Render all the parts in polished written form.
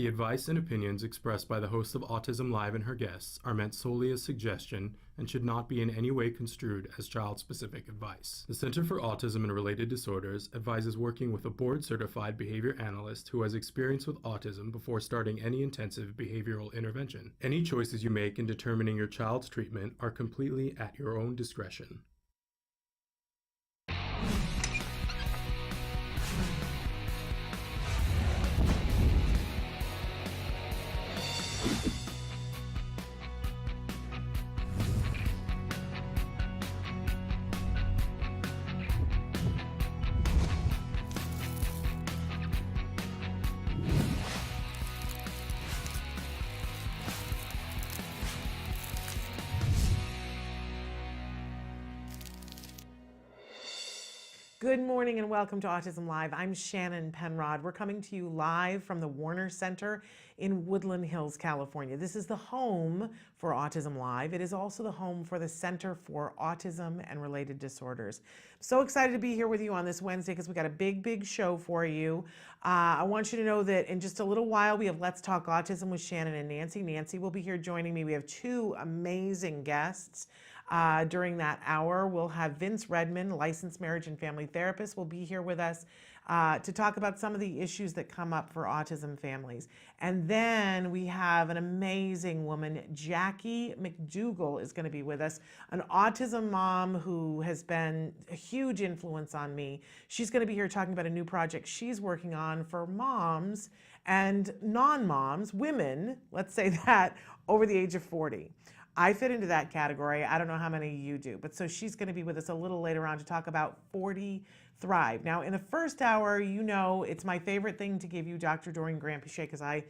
The advice and opinions expressed by the host of Autism Live and her guests are meant solely as suggestion and should not be in any way construed as child-specific advice. The Center for Autism and Related Disorders advises working with a board-certified behavior analyst who has experience with autism before starting any intensive behavioral intervention. Any choices you make in determining your child's treatment are completely at your own discretion. Good morning and welcome to Autism Live. I'm Shannon Penrod. We're coming to you live from the Warner Center in Woodland Hills, California. This is the home for Autism Live. It is also the home for the Center for Autism and Related Disorders. So excited to be here with you on this Wednesday because we got a big show for you. I want you to know that in just a little while we have Let's Talk Autism with Shannon and Nancy. Nancy will be here joining me. We have two amazing guests. During that hour, we'll have Vince Redmond, licensed marriage and family therapist, will be here with us to talk about some of the issues that come up for autism families. And then we have an amazing woman, Jackie McDougall, is going to be with us, an autism mom who has been a huge influence on me. She's going to be here talking about a new project she's working on for moms and non-moms, women, let's say that, over the age of 40. I fit into that category. I don't know how many of you do, but so she's going to be with us a little later on to talk about 40 Thrive. Now, in the first hour, you know, it's my favorite thing to give you Dr. Doreen Grant-Pichet because I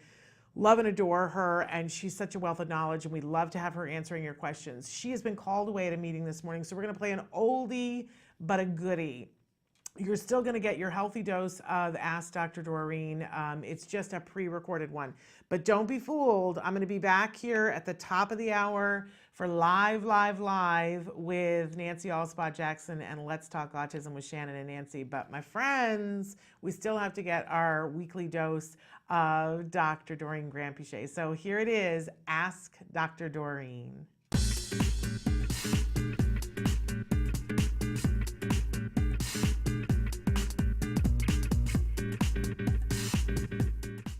love and adore her, and she's such a wealth of knowledge, and we love to have her answering your questions. She has been called away at a meeting this morning, so we're going to play an oldie but a goodie. You're still going to get your healthy dose of Ask Dr. Doreen. It's just a pre-recorded one. But don't be fooled. I'm going to be back here at the top of the hour for Live with Nancy Alspot-Jackson and Let's Talk Autism with Shannon and Nancy. But my friends, we still have to get our weekly dose of Dr. Doreen Grant-Pichet. So here it is, Ask Dr. Doreen.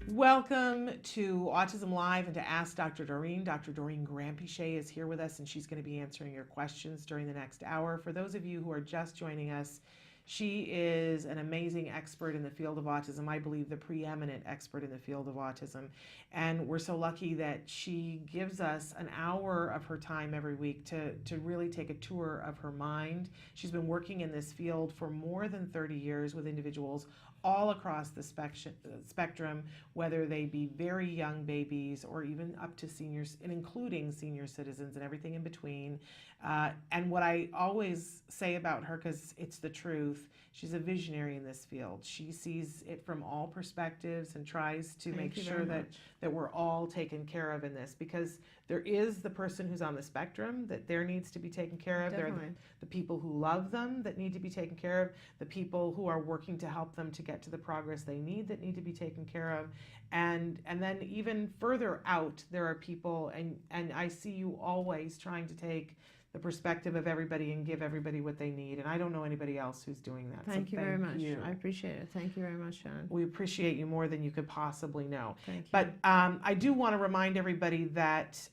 Welcome to Autism Live and to Ask Dr. Doreen. Dr. Doreen Grant-Pichet is here with us, and she's going to be answering your questions during the next hour. For those of you who are just joining us, she is an amazing expert in the field of autism. I believe the preeminent expert in the field of autism. And we're so lucky that she gives us an hour of her time every week to really take a tour of her mind. She's been working in this field for more than 30 years with individuals all across the spectrum, whether they be very young babies or even up to seniors, and including senior citizens and everything in between. And what I always say about her, because it's the truth, she's a visionary in this field. She sees it from all perspectives and tries to make sure that we're all taken care of in this, because there is the person who's on the spectrum that there needs to be taken care of. Definitely. There are the people who love them that need to be taken care of, the people who are working to help them to get to the progress they need that need to be taken care of. And then even further out, there are people, and I see you always trying to take the perspective of everybody and give everybody what they need. And I don't know anybody else who's doing that. Thank you very much. You. I appreciate it. Thank you very much, Sharon. We appreciate you more than you could possibly know. Thank you. But I do want to remind everybody that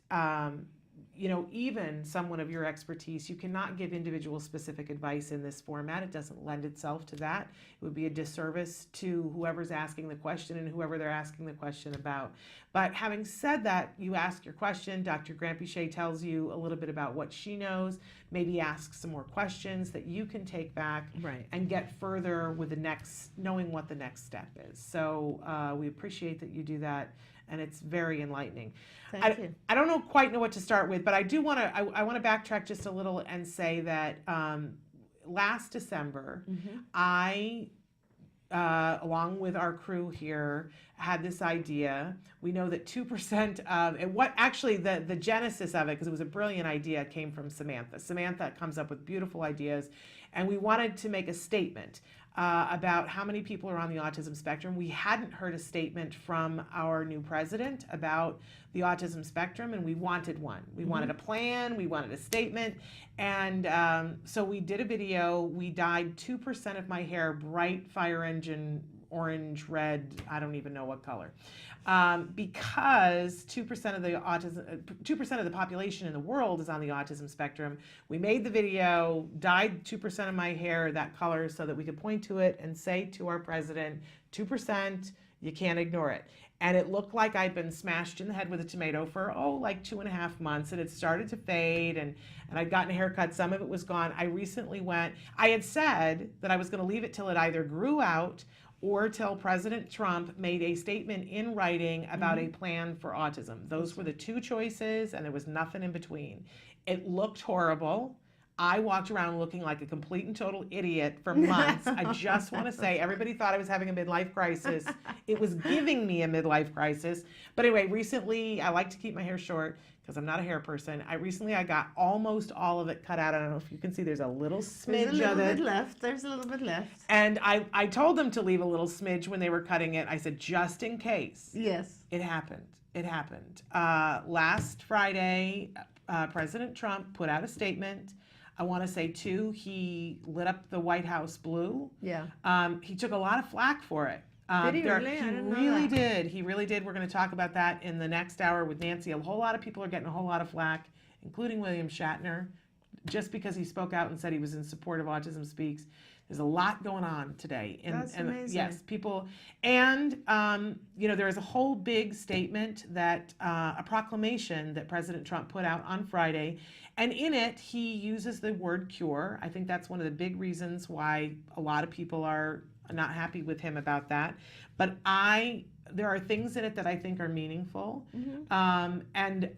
even someone of your expertise, you cannot give individual specific advice in this format. It doesn't lend itself to that. It would be a disservice to whoever's asking the question and whoever they're asking the question about. But having said that, you ask your question, Dr. Grant-Pichet tells you a little bit about what she knows, maybe ask some more questions that you can take back and get further with knowing what the next step is. So we appreciate that you do that, and it's very enlightening. Thank you. I don't quite know what to start with, but I do want to. I want to backtrack just a little and say that last December, I, along with our crew here, had this idea. We know that 2% of and what actually the genesis of it, because it was a brilliant idea, came from Samantha. Samantha comes up with beautiful ideas, and we wanted to make a statement. about how many people are on the autism spectrum. We hadn't heard a statement from our new president about the autism spectrum, and we wanted one. We wanted a plan, we wanted a statement, and so we did a video. We dyed 2% of my hair bright fire engine orange, red, I don't even know what color, because 2% of the autism, 2% of the population in the world is on the autism spectrum. We made the video, dyed 2% of my hair that color so that we could point to it and say to our president, 2%, you can't ignore it. And it looked like I'd been smashed in the head with a tomato for, like 2.5 months, and it started to fade, and I'd gotten a haircut. Some of it was gone. I recently I had said that I was going to leave it till it either grew out or till President Trump made a statement in writing about a plan for autism. Those were the two choices, and there was nothing in between. It looked horrible. I walked around looking like a complete and total idiot for months. I just want to say, everybody thought I was having a midlife crisis. It was giving me a midlife crisis. But anyway, recently, I like to keep my hair short because I'm not a hair person. I got almost all of it cut out. I don't know if you can see, there's a little smidge of it. There's a little bit left. There's a little bit left. And I told them to leave a little smidge when they were cutting it. I said, just in case. Yes. It happened. It happened. Last Friday, President Trump put out a statement. I want to say, too, he lit up the White House blue. Yeah. He took a lot of flack for it. Did he really? I didn't know that. Did. He really did. We're going to talk about that in the next hour with Nancy. A whole lot of people are getting a whole lot of flack, including William Shatner, just because he spoke out and said he was in support of Autism Speaks. There's a lot going on today. That's amazing. Yes, people. And, there is a whole big statement that, a proclamation that President Trump put out on Friday. And in it, he uses the word cure. I think that's one of the big reasons why a lot of people are not happy with him about that. But there are things in it that I think are meaningful. And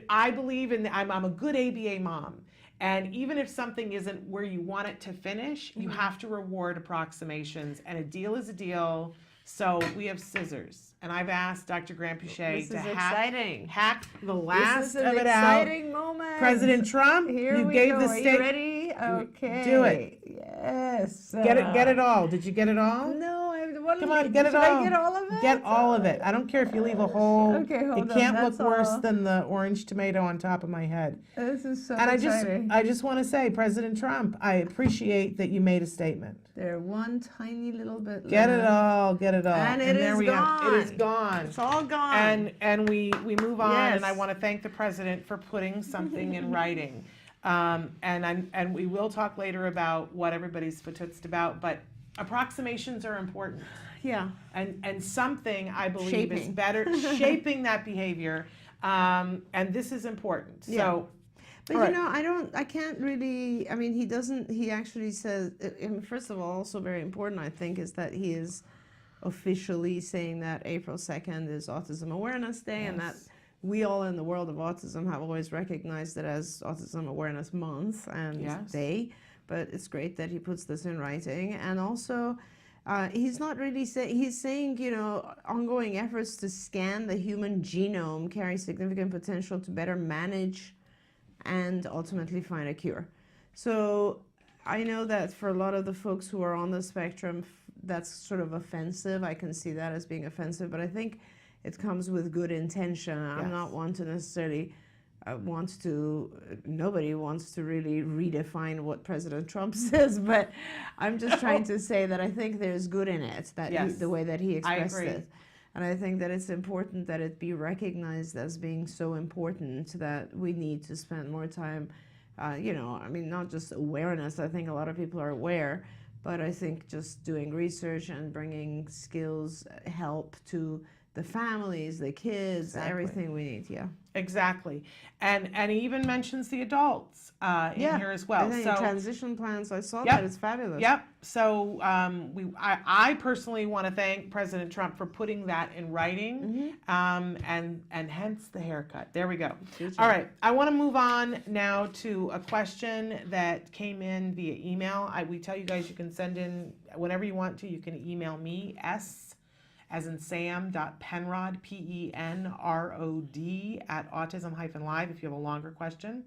I believe I'm a good ABA mom. And even if something isn't where you want it to finish, you have to reward approximations. And a deal is a deal. So we have scissors. And I've asked Dr. Grant-Pichet to hack the last of it out. This is an exciting moment. President Trump, Here you we gave go. the Are state. you ready? Okay. Do it. Yes. Get it all. Did you get it all? No, Come on, get it all. I get all of it? Get all of it. I don't care if you leave a hole. Okay, hold It on, can't that's look worse all. than the orange tomato on top of my head. This is so And exciting. I just want to say, President Trump, I appreciate that you made a statement. There's one tiny little bit Get it left. all, get it all. And it there is we are. It is gone. gone. It's all gone. And we move on, Yes. and I want to thank the president for putting something in writing. And we will talk later about what everybody's fatutzed about, but approximations are important. Yeah. And something I believe is Shaping. better, shaping that behavior, and this is important. Yeah. So, But all right. I can't really, he actually says, first of all, also very important, I think, is that he is officially saying that April 2nd is Autism Awareness Day, and that we all in the world of autism have always recognized it as Autism Awareness Month and Day, but it's great that he puts this in writing. And also, he's not really saying, he's saying, ongoing efforts to scan the human genome carry significant potential to better manage and ultimately find a cure. So I know that for a lot of the folks who are on the spectrum, that's sort of offensive. I can see that as being offensive, but I think it comes with good intention. I'm not one to necessarily nobody wants to really redefine what President Trump says, but I'm just trying to say that I think there's good in it, that the way that he expressed it. And I think that it's important that it be recognized as being so important that we need to spend more time, not just awareness. I think a lot of people are aware, but I think just doing research and bringing skills, help to the families, the kids, everything we need. Yeah. Exactly. And he even mentions the adults in here as well. I think So transition plans, I saw that. It's fabulous. Yep. So I personally want to thank President Trump for putting that in writing, and hence the haircut. There we go. All right. I want to move on now to a question that came in via email. We tell you guys you can send in whenever you want to. You can email me, as in Sam.Penrod, Penrod, @autism-live if you have a longer question.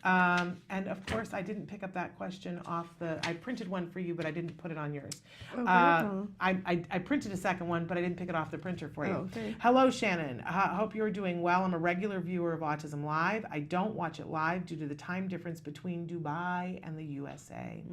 And of course, I didn't pick up that question off I printed one for you, but I didn't put it on yours. I printed a second one, but I didn't pick it off the printer for you. Okay. Hello, Shannon. Hope you're doing well. I'm a regular viewer of Autism Live. I don't watch it live due to the time difference between Dubai and the USA.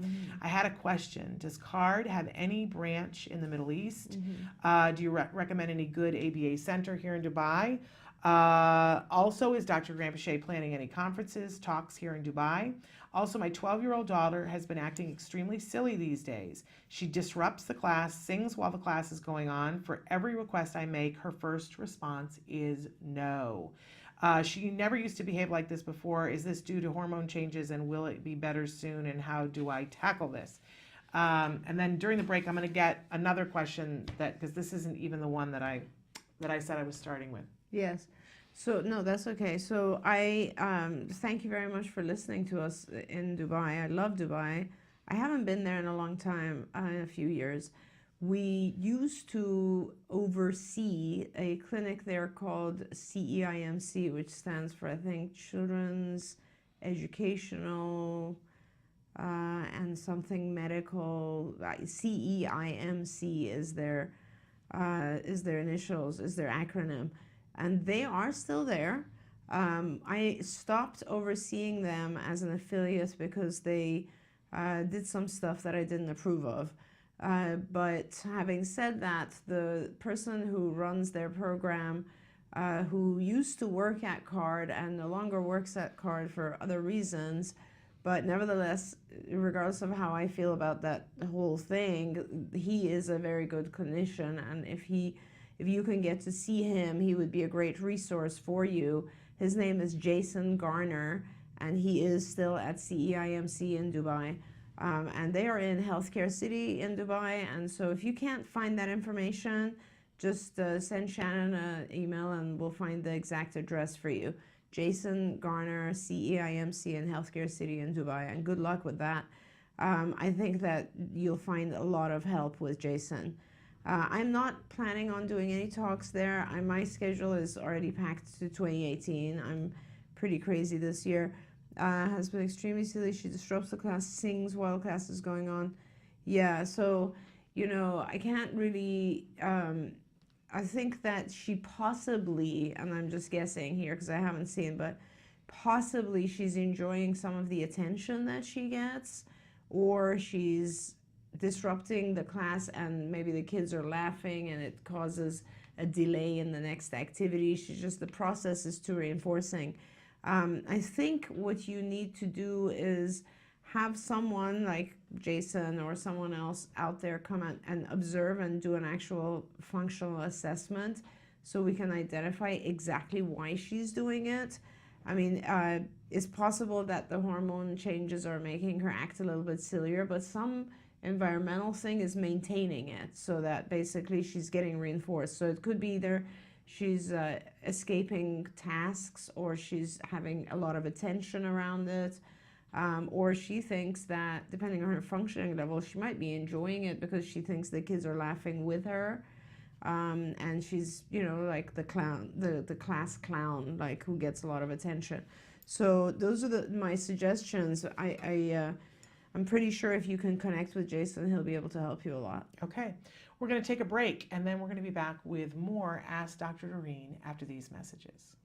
I had a question. Does CARD have any branch in the Middle East? Do you recommend any good ABA center here in Dubai? Also, is Dr. Granpeche planning any conferences, talks here in Dubai? Also, my 12-year-old daughter has been acting extremely silly these days. She disrupts the class, sings while the class is going on. For every request I make, her first response is no. She never used to behave like this before. Is this due to hormone changes, and will it be better soon, and how do I tackle this? And then during the break, I'm going to get another question because this isn't even the one that I said I was starting with. Yes. So, no, that's okay. So I thank you very much for listening to us in Dubai. I love Dubai. I haven't been there in a long time, in a few years. We used to oversee a clinic there called CEIMC, which stands for, I think, Children's Educational and something medical. CEIMC is their initials, is their acronym. And they are still there. I stopped overseeing them as an affiliate because they did some stuff that I didn't approve of. But having said that, the person who runs their program, who used to work at CARD and no longer works at CARD for other reasons, but nevertheless, regardless of how I feel about that whole thing, he is a very good clinician, and if you can get to see him, he would be a great resource for you. His name is Jason Garner, and he is still at CEIMC in Dubai. And they are in Healthcare City in Dubai. And so if you can't find that information, just send Shannon an email and we'll find the exact address for you. Jason Garner, CEIMC in Healthcare City in Dubai. And good luck with that. I think that you'll find a lot of help with Jason. I'm not planning on doing any talks there. My schedule is already packed to 2018. I'm pretty crazy this year. Has been extremely silly. She disrupts the class, sings while class is going on. Yeah, so, I can't really, I think that she possibly, and I'm just guessing here because I haven't seen, but possibly she's enjoying some of the attention that she gets, or she's disrupting the class and maybe the kids are laughing and it causes a delay in the next activity. The process is too reinforcing. I think what you need to do is have someone like Jason or someone else out there come and observe and do an actual functional assessment so we can identify exactly why she's doing it. I mean, it's possible that the hormone changes are making her act a little bit sillier, but some environmental thing is maintaining it so that basically she's getting reinforced. So it could be either she's escaping tasks, or she's having a lot of attention around it, or she thinks that, depending on her functioning level, she might be enjoying it because she thinks the kids are laughing with her, and she's, like the clown, the class clown, like, who gets a lot of attention. So those are my suggestions. I'm pretty sure if you can connect with Jason, he'll be able to help you a lot. Okay. We're going to take a break, and then we're going to be back with more Ask Dr. Doreen after these messages.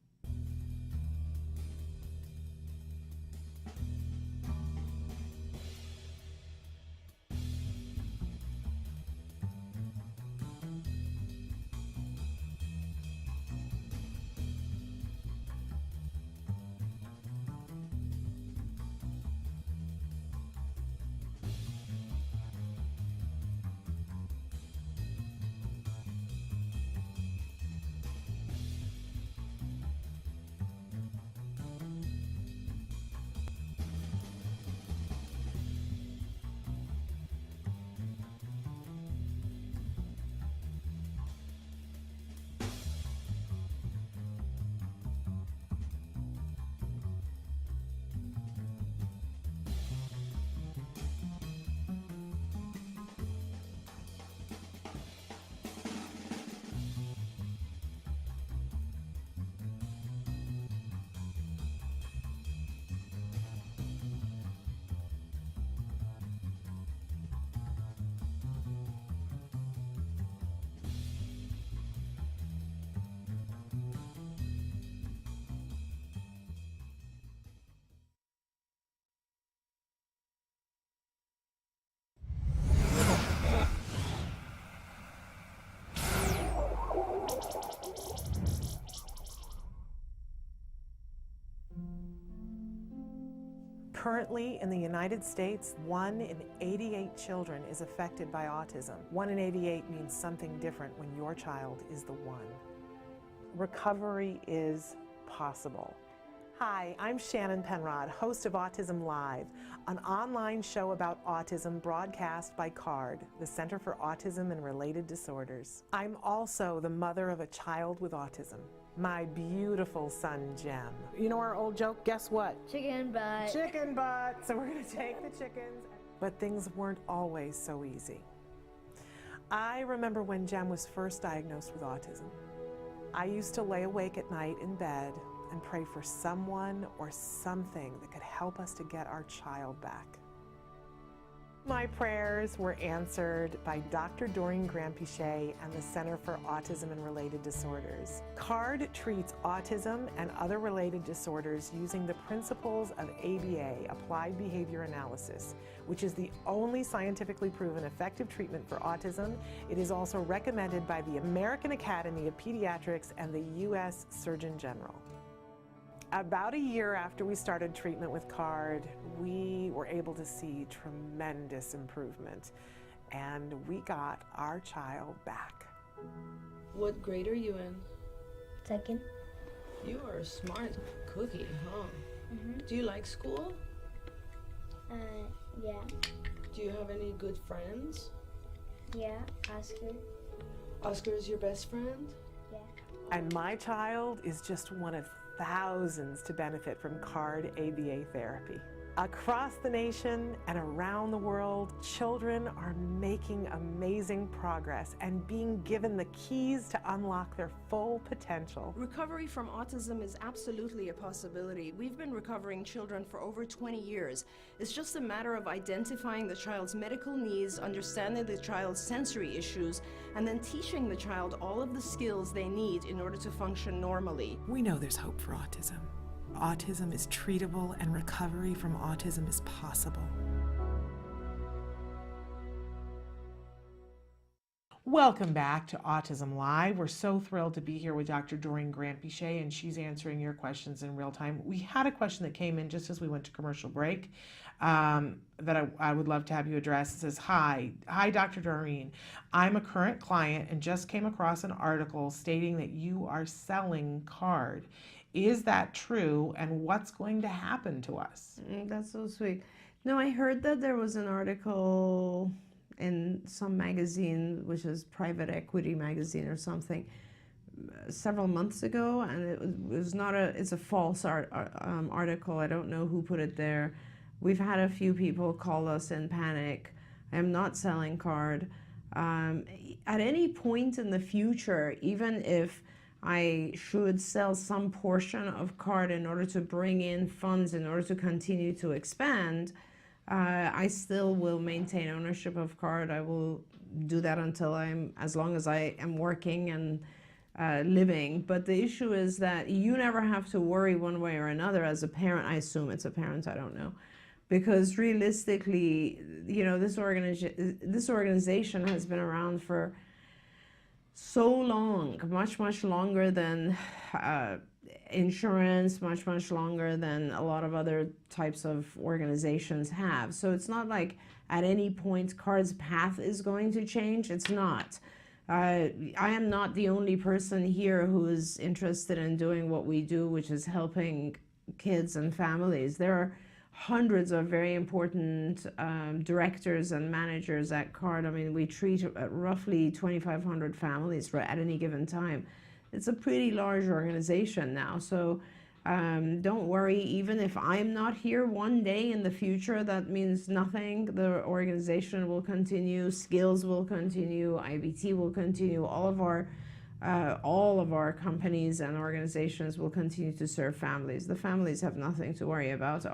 Currently, in the United States, 1 in 88 children is affected by autism. 1 in 88 means something different when your child is the one. Recovery is possible. Hi, I'm Shannon Penrod, host of Autism Live, an online show about autism broadcast by CARD, the Center for Autism and Related Disorders. I'm also the mother of a child with autism, my beautiful son, Jem. You know our old joke, guess what? Chicken butt. Chicken butt. So we're gonna take the chickens. But things weren't always so easy. I remember when Jem was first diagnosed with autism. I used to lay awake at night in bed and pray for someone or something that could help us to get our child back. My prayers were answered by Dr. Doreen Granpichet and the Center for Autism and Related Disorders. CARD treats autism and other related disorders using the principles of ABA, Applied Behavior Analysis, which is the only scientifically proven effective treatment for autism. It is also recommended by the American Academy of Pediatrics and the U.S. Surgeon General. About a year after we started treatment with CARD, we were able to see tremendous improvement, and we got our child back. What grade are you in? Second. You are a smart cookie, huh? Mm-hmm. Do you like school? Yeah. Do you have any good friends? Yeah. Oscar. Oscar is your best friend? Yeah. And my child is just one of thousands to benefit from CARD ABA therapy. Across the nation and around the world, children are making amazing progress and being given the keys to unlock their full potential. Recovery from autism is absolutely a possibility. We've been recovering children for over 20 years. It's just a matter of identifying the child's medical needs, understanding the child's sensory issues, and then teaching the child all of the skills they need in order to function normally. We know there's hope for autism. Autism is treatable and recovery from autism is possible. Welcome back to Autism Live. We're so thrilled to be here with Dr. Doreen Granpichet, and she's answering your questions in real time. We had a question that came in just as we went to commercial break that I would love to have you address. It says, Hi, Dr. Doreen. I'm a current client and just came across an article stating that you are selling CARD. Is that true, and what's going to happen to us? That's so sweet. No, I heard that there was an article in some magazine, which is Private Equity magazine or something, several months ago, and it's a false article. I don't know who put it there. We've had a few people call us in panic. I am not selling CARD. At any point in the future, even if I should sell some portion of CARD in order to bring in funds in order to continue to expand, I still will maintain ownership of CARD. I will do that as long as I am working and living. But the issue is that you never have to worry one way or another as a parent. I assume it's a parent, I don't know. Because realistically, this organization has been around for so long, much longer than insurance, much longer than a lot of other types of organizations have. So it's not like at any point CARD's path is going to change. It's not. I am not the only person here who is interested in doing what we do, which is helping kids and families. There are hundreds of very important directors and managers at CARD. I mean, we treat roughly 2,500 families at any given time. It's a pretty large organization now, so don't worry. Even if I'm not here one day in the future, that means nothing. The organization will continue, Skills will continue, IBT will continue, all of our companies and organizations will continue to serve families. The families have nothing to worry about.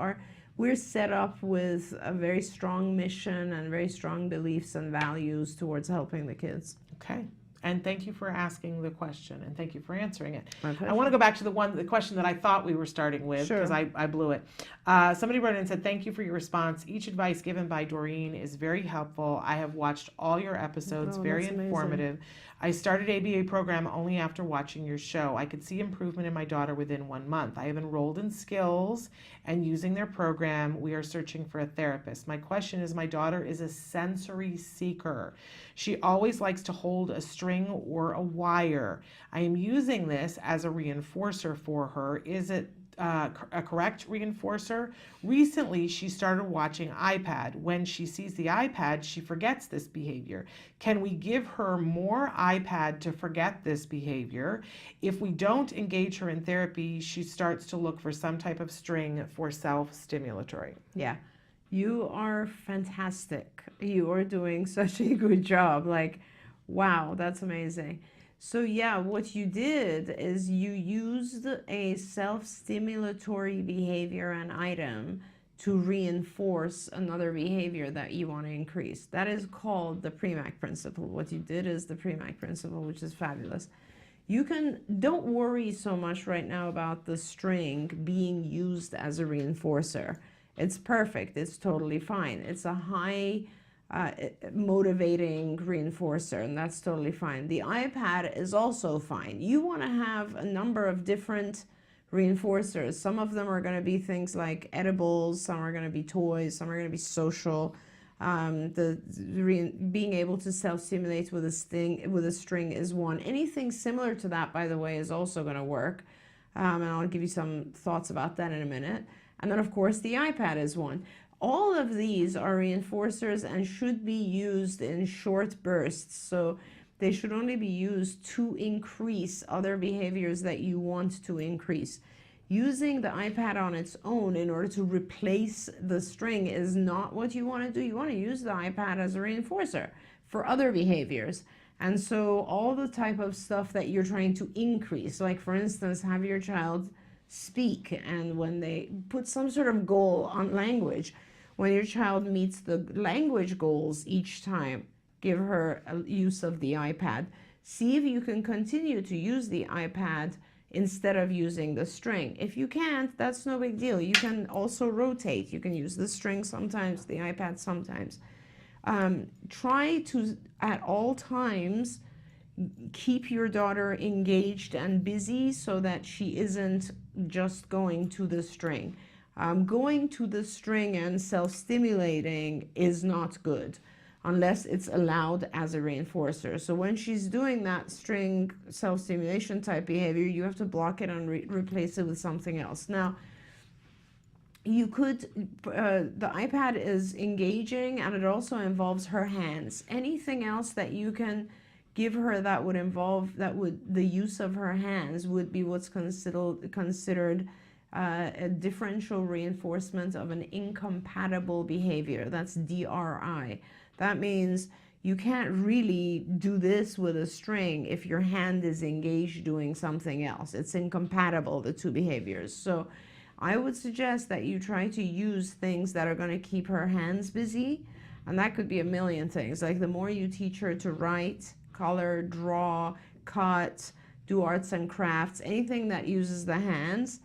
We're set up with a very strong mission and very strong beliefs and values towards helping the kids. Okay. And thank you for asking the question, and thank you for answering it. My pleasure. I want to go back to the question that I thought we were starting with, because I blew it. Somebody wrote in and said, thank you for your response. Each advice given by Doreen is very helpful. I have watched all your episodes, very informative. I started ABA program only after watching your show. I could see improvement in my daughter within 1 month. I have enrolled in Skills and using their program. We are searching for a therapist. My question is, my daughter is a sensory seeker. She always likes to hold a string or a wire. I am using this as a reinforcer for her. Is it a correct reinforcer? Recently, she started watching iPad. When she sees the iPad, she forgets this behavior. Can we give her more iPad to forget this behavior? If we don't engage her in therapy, she starts to look for some type of string for self-stimulatory. Yeah, you are fantastic. You are doing such a good job. Like, wow, that's amazing. So yeah, what you did is you used a self-stimulatory behavior and item to reinforce another behavior that you want to increase. That is called the Premack principle. What you did is the Premack principle, which is fabulous. Don't worry so much right now about the string being used as a reinforcer. It's perfect. It's totally fine. It's a high motivating reinforcer, and that's totally fine. The iPad is also fine. You want to have a number of different reinforcers. Some of them are going to be things like edibles, some are going to be toys, some are going to be social. Being able to self-stimulate with a string is one. Anything similar to that, by the way, is also going to work. And I'll give you some thoughts about that in a minute. And then, of course, the iPad is one. All of these are reinforcers and should be used in short bursts. So they should only be used to increase other behaviors that you want to increase. Using the iPad on its own in order to replace the string is not what you want to do. You want to use the iPad as a reinforcer for other behaviors. And so all the type of stuff that you're trying to increase, like for instance, have your child speak, and when they put some sort of goal on language, when your child meets the language goals each time, give her a use of the iPad. See if you can continue to use the iPad instead of using the string. If you can't, that's no big deal. You can also rotate. You can use the string sometimes, the iPad sometimes. Try to, at all times, keep your daughter engaged and busy so that she isn't just going to the string. Going to the string and self-stimulating is not good unless it's allowed as a reinforcer. So when she's doing that string self-stimulation type behavior, you have to block it and replace it with something else. Now, you could, the iPad is engaging and it also involves her hands. Anything else that you can give her that would involve, the use of her hands would be what's considered a differential reinforcement of an incompatible behavior. That's DRI. That means you can't really do this with a string if your hand is engaged doing something else. It's incompatible, the two behaviors. So I would suggest that you try to use things that are going to keep her hands busy. And that could be a million things. Like the more you teach her to write, color, draw, cut, do arts and crafts, anything that uses the hands,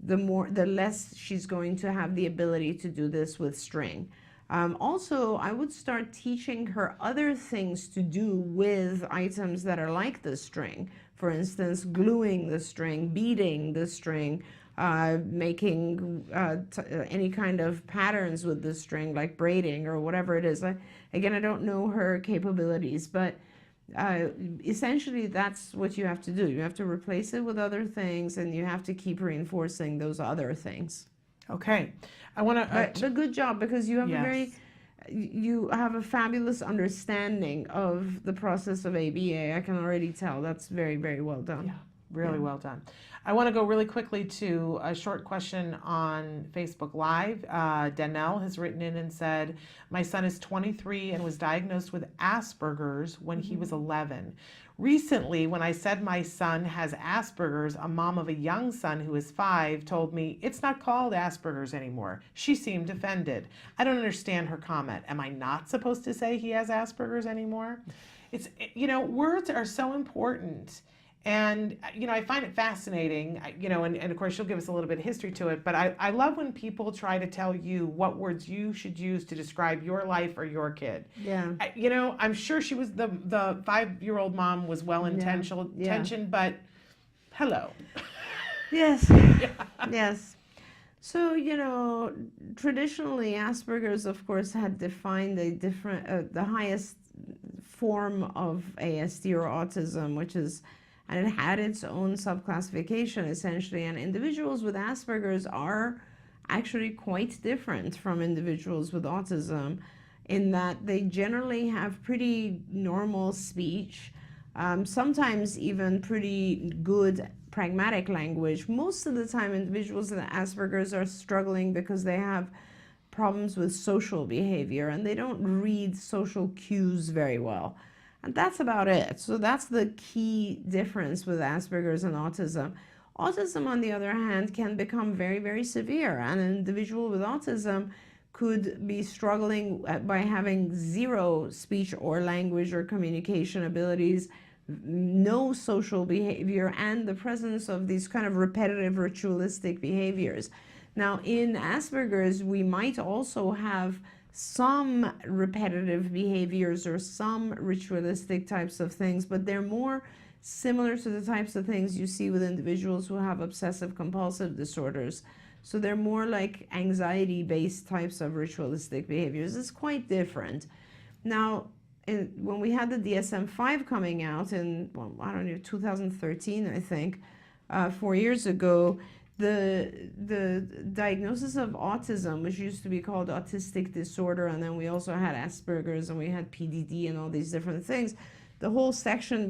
the less she's going to have the ability to do this with string. Also, I would start teaching her other things to do with items that are like the string. For instance, gluing the string, beading the string, making any kind of patterns with the string, like braiding or whatever it is. Again, I don't know her capabilities, but essentially that's what you have to do. You have to replace it with other things, and you have to keep reinforcing those other things. Okay, I want to. But good job, because you have Yes. you have a fabulous understanding of the process of ABA. I can already tell. That's very, very well done. Yeah, really well done. I want to go really quickly to a short question on Facebook Live. Danelle has written in and said, my son is 23 and was diagnosed with Asperger's when he was 11. Recently, when I said my son has Asperger's, a mom of a young son who is 5 told me it's not called Asperger's anymore. She seemed offended. I don't understand her comment. Am I not supposed to say he has Asperger's anymore? It's, words are so important. And, I find it fascinating, and of course she'll give us a little bit of history to it, but I love when people try to tell you what words you should use to describe your life or your kid. Yeah. I'm sure she was the 5-year-old mom was well-intentioned, but hello. Yes. Yes. So, traditionally Asperger's, of course, had defined a different, the highest form of ASD or autism, and it had its own subclassification essentially. And individuals with Asperger's are actually quite different from individuals with autism in that they generally have pretty normal speech, sometimes even pretty good pragmatic language. Most of the time, individuals with Asperger's are struggling because they have problems with social behavior and they don't read social cues very well. And that's about it. So that's the key difference with Asperger's and autism. Autism, on the other hand, can become very, very severe. And an individual with autism could be struggling by having zero speech or language or communication abilities, no social behavior, and the presence of these kind of repetitive ritualistic behaviors. Now, in Asperger's, we might also have some repetitive behaviors or some ritualistic types of things, but they're more similar to the types of things you see with individuals who have obsessive compulsive disorders. So they're more like anxiety-based types of ritualistic behaviors. It's quite different. Now, when we had the DSM-5 coming out in, 2013, I think, 4 years ago, the diagnosis of autism, which used to be called autistic disorder, and then we also had Asperger's and we had PDD and all these different things. The whole section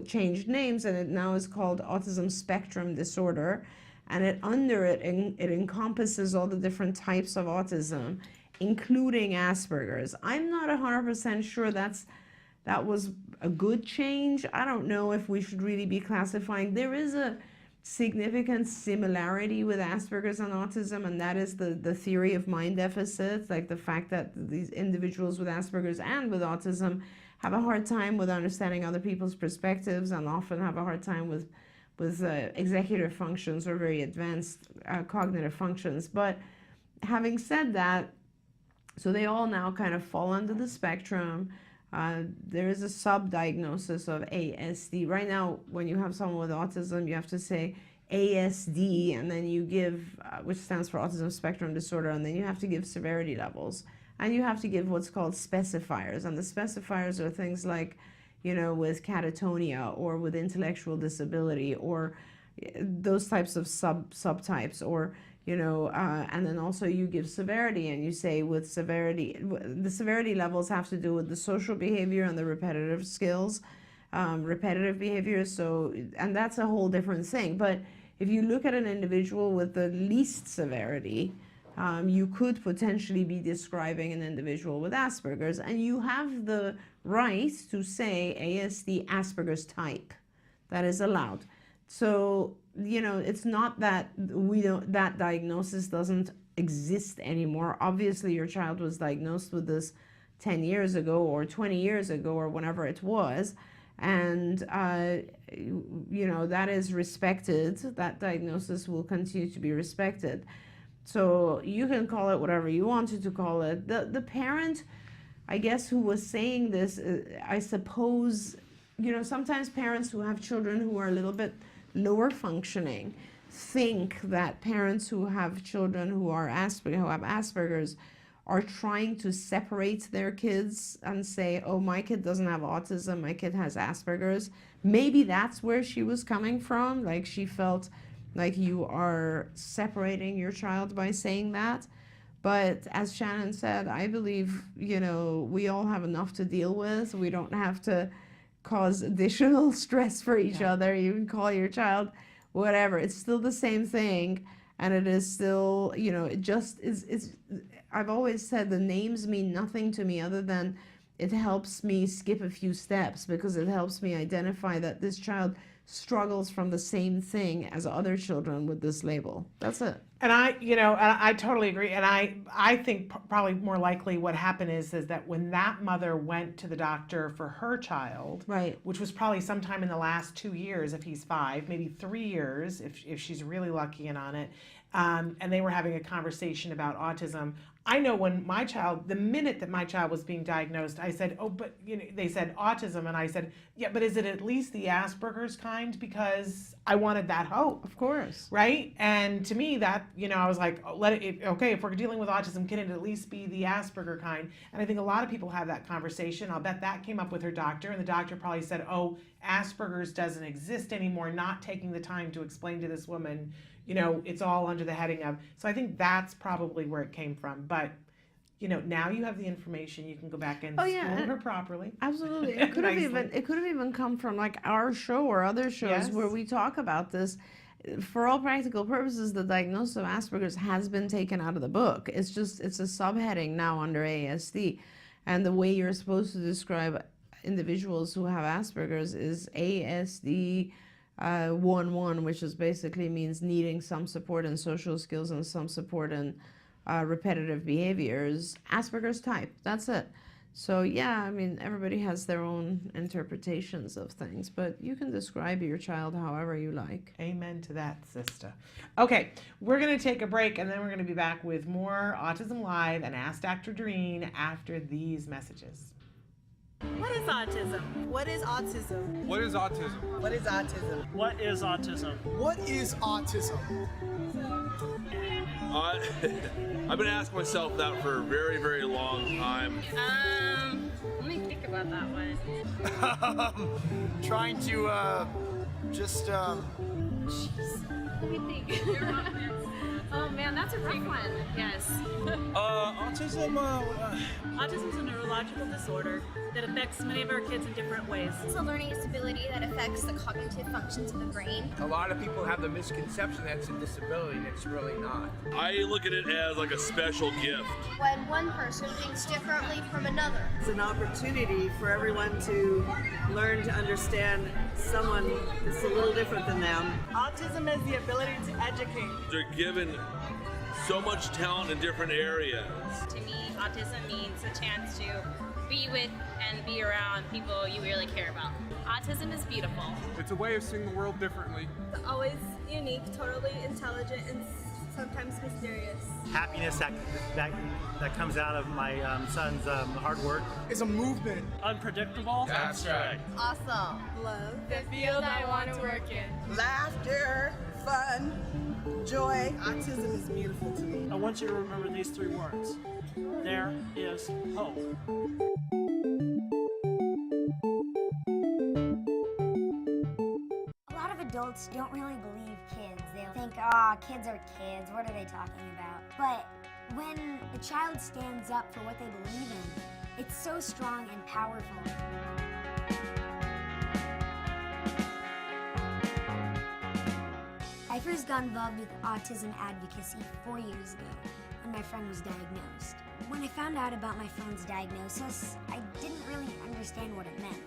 changed names, and it now is called autism spectrum disorder. And under it encompasses all the different types of autism, including Asperger's. I'm not 100% sure that was a good change. I don't know if we should really be classifying. There is a significant similarity with Asperger's and autism, and that is the theory of mind deficits, like the fact that these individuals with Asperger's and with autism have a hard time with understanding other people's perspectives and often have a hard time with executive functions or very advanced cognitive functions. But having said that, so they all now kind of fall under the spectrum. There is a sub-diagnosis of ASD. Right now, when you have someone with autism, you have to say ASD, and then you give, which stands for autism spectrum disorder, and then you have to give severity levels. And you have to give what's called specifiers. And the specifiers are things like, with catatonia or with intellectual disability or those types of subtypes, or and then also you give severity, and you say with severity, the severity levels have to do with the social behavior and the repetitive skills, repetitive behaviors. So, and that's a whole different thing. But if you look at an individual with the least severity, you could potentially be describing an individual with Asperger's, and you have the right to say ASD Asperger's type. That is allowed. So, it's not that that diagnosis doesn't exist anymore. Obviously, your child was diagnosed with this 10 years ago or 20 years ago or whenever it was. And, that is respected. That diagnosis will continue to be respected. So you can call it whatever you wanted to call it. The parent, I guess, who was saying this, I suppose, sometimes parents who have children who are a little bit lower functioning think that parents who have children who have Asperger's are trying to separate their kids and say, oh, my kid doesn't have autism, my kid has Asperger's. Maybe that's where she was coming from. Like, she felt like you are separating your child by saying that. But as Shannon said, I believe, we all have enough to deal with. We don't have to cause additional stress for each other. You can call your child whatever. It's still the same thing. And it is still, it just is. I've always said the names mean nothing to me other than it helps me skip a few steps, because it helps me identify that this child struggles from the same thing as other children with this label. That's it. And I totally agree. And I think probably more likely what happened is that when that mother went to the doctor for her child, Right. which was probably sometime in the last 2 years, if he's 5, maybe 3 years, if she's really lucky and on it, and they were having a conversation about autism. I know when the minute that my child was being diagnosed, I said, oh, but they said autism. And I said, yeah, but is it at least the Asperger's kind? Because I wanted that hope. Of course. Right? And to me that, I was like, okay, if we're dealing with autism, can it at least be the Asperger kind? And I think a lot of people have that conversation. I'll bet that came up with her doctor, and the doctor probably said, oh, Asperger's doesn't exist anymore, not taking the time to explain to this woman, it's all under the heading of. So I think that's probably where it came from. But, now you have the information, you can go back and school her properly. Absolutely. It could have even come from like our show or other shows where we talk about this. For all practical purposes, the diagnosis of Asperger's has been taken out of the book. It's a subheading now under ASD. And the way you're supposed to describe individuals who have Asperger's is ASD 1-1, which is basically means needing some support in social skills and some support in repetitive behaviors. Asperger's type, that's it. So yeah, I mean, everybody has their own interpretations of things, but you can describe your child however you like. Amen to that, sister. Okay, we're going to take a break, and then we're going to be back with more Autism Live and Ask Dr. Doreen after these messages. What is autism? What is autism? What is autism? What is autism? What is autism? What is autism? I've been asking myself that for a very, very long time. Let me think about that one. Trying to, Jeez. Let me think. Oh man, that's a rough one. Yes. Autism is a neurological disorder that affects many of our kids in different ways. It's a learning disability that affects the cognitive functions of the brain. A lot of people have the misconception that it's a disability, and it's really not. I look at it as like a special gift. When one person thinks differently from another. It's an opportunity for everyone to learn to understand someone that's a little different than them. Autism is the ability to educate. They're given so much talent in different areas. To me, autism means a chance to be with and be around people you really care about. Autism is beautiful. It's a way of seeing the world differently. It's always unique, totally intelligent, and sometimes mysterious. Happiness that comes out of my son's hard work. It's a movement. Unpredictable. That's right. Awesome. Love. The field I want to work in. Laughter, fun, joy. Autism is beautiful to me. I want you to remember these 3 words. There is hope. A lot of adults don't really believe kids. They'll think, kids are kids, what are they talking about? But when a child stands up for what they believe in, it's so strong and powerful. I first got involved with autism advocacy 4 years ago when my friend was diagnosed. When I found out about my friend's diagnosis, I didn't really understand what it meant.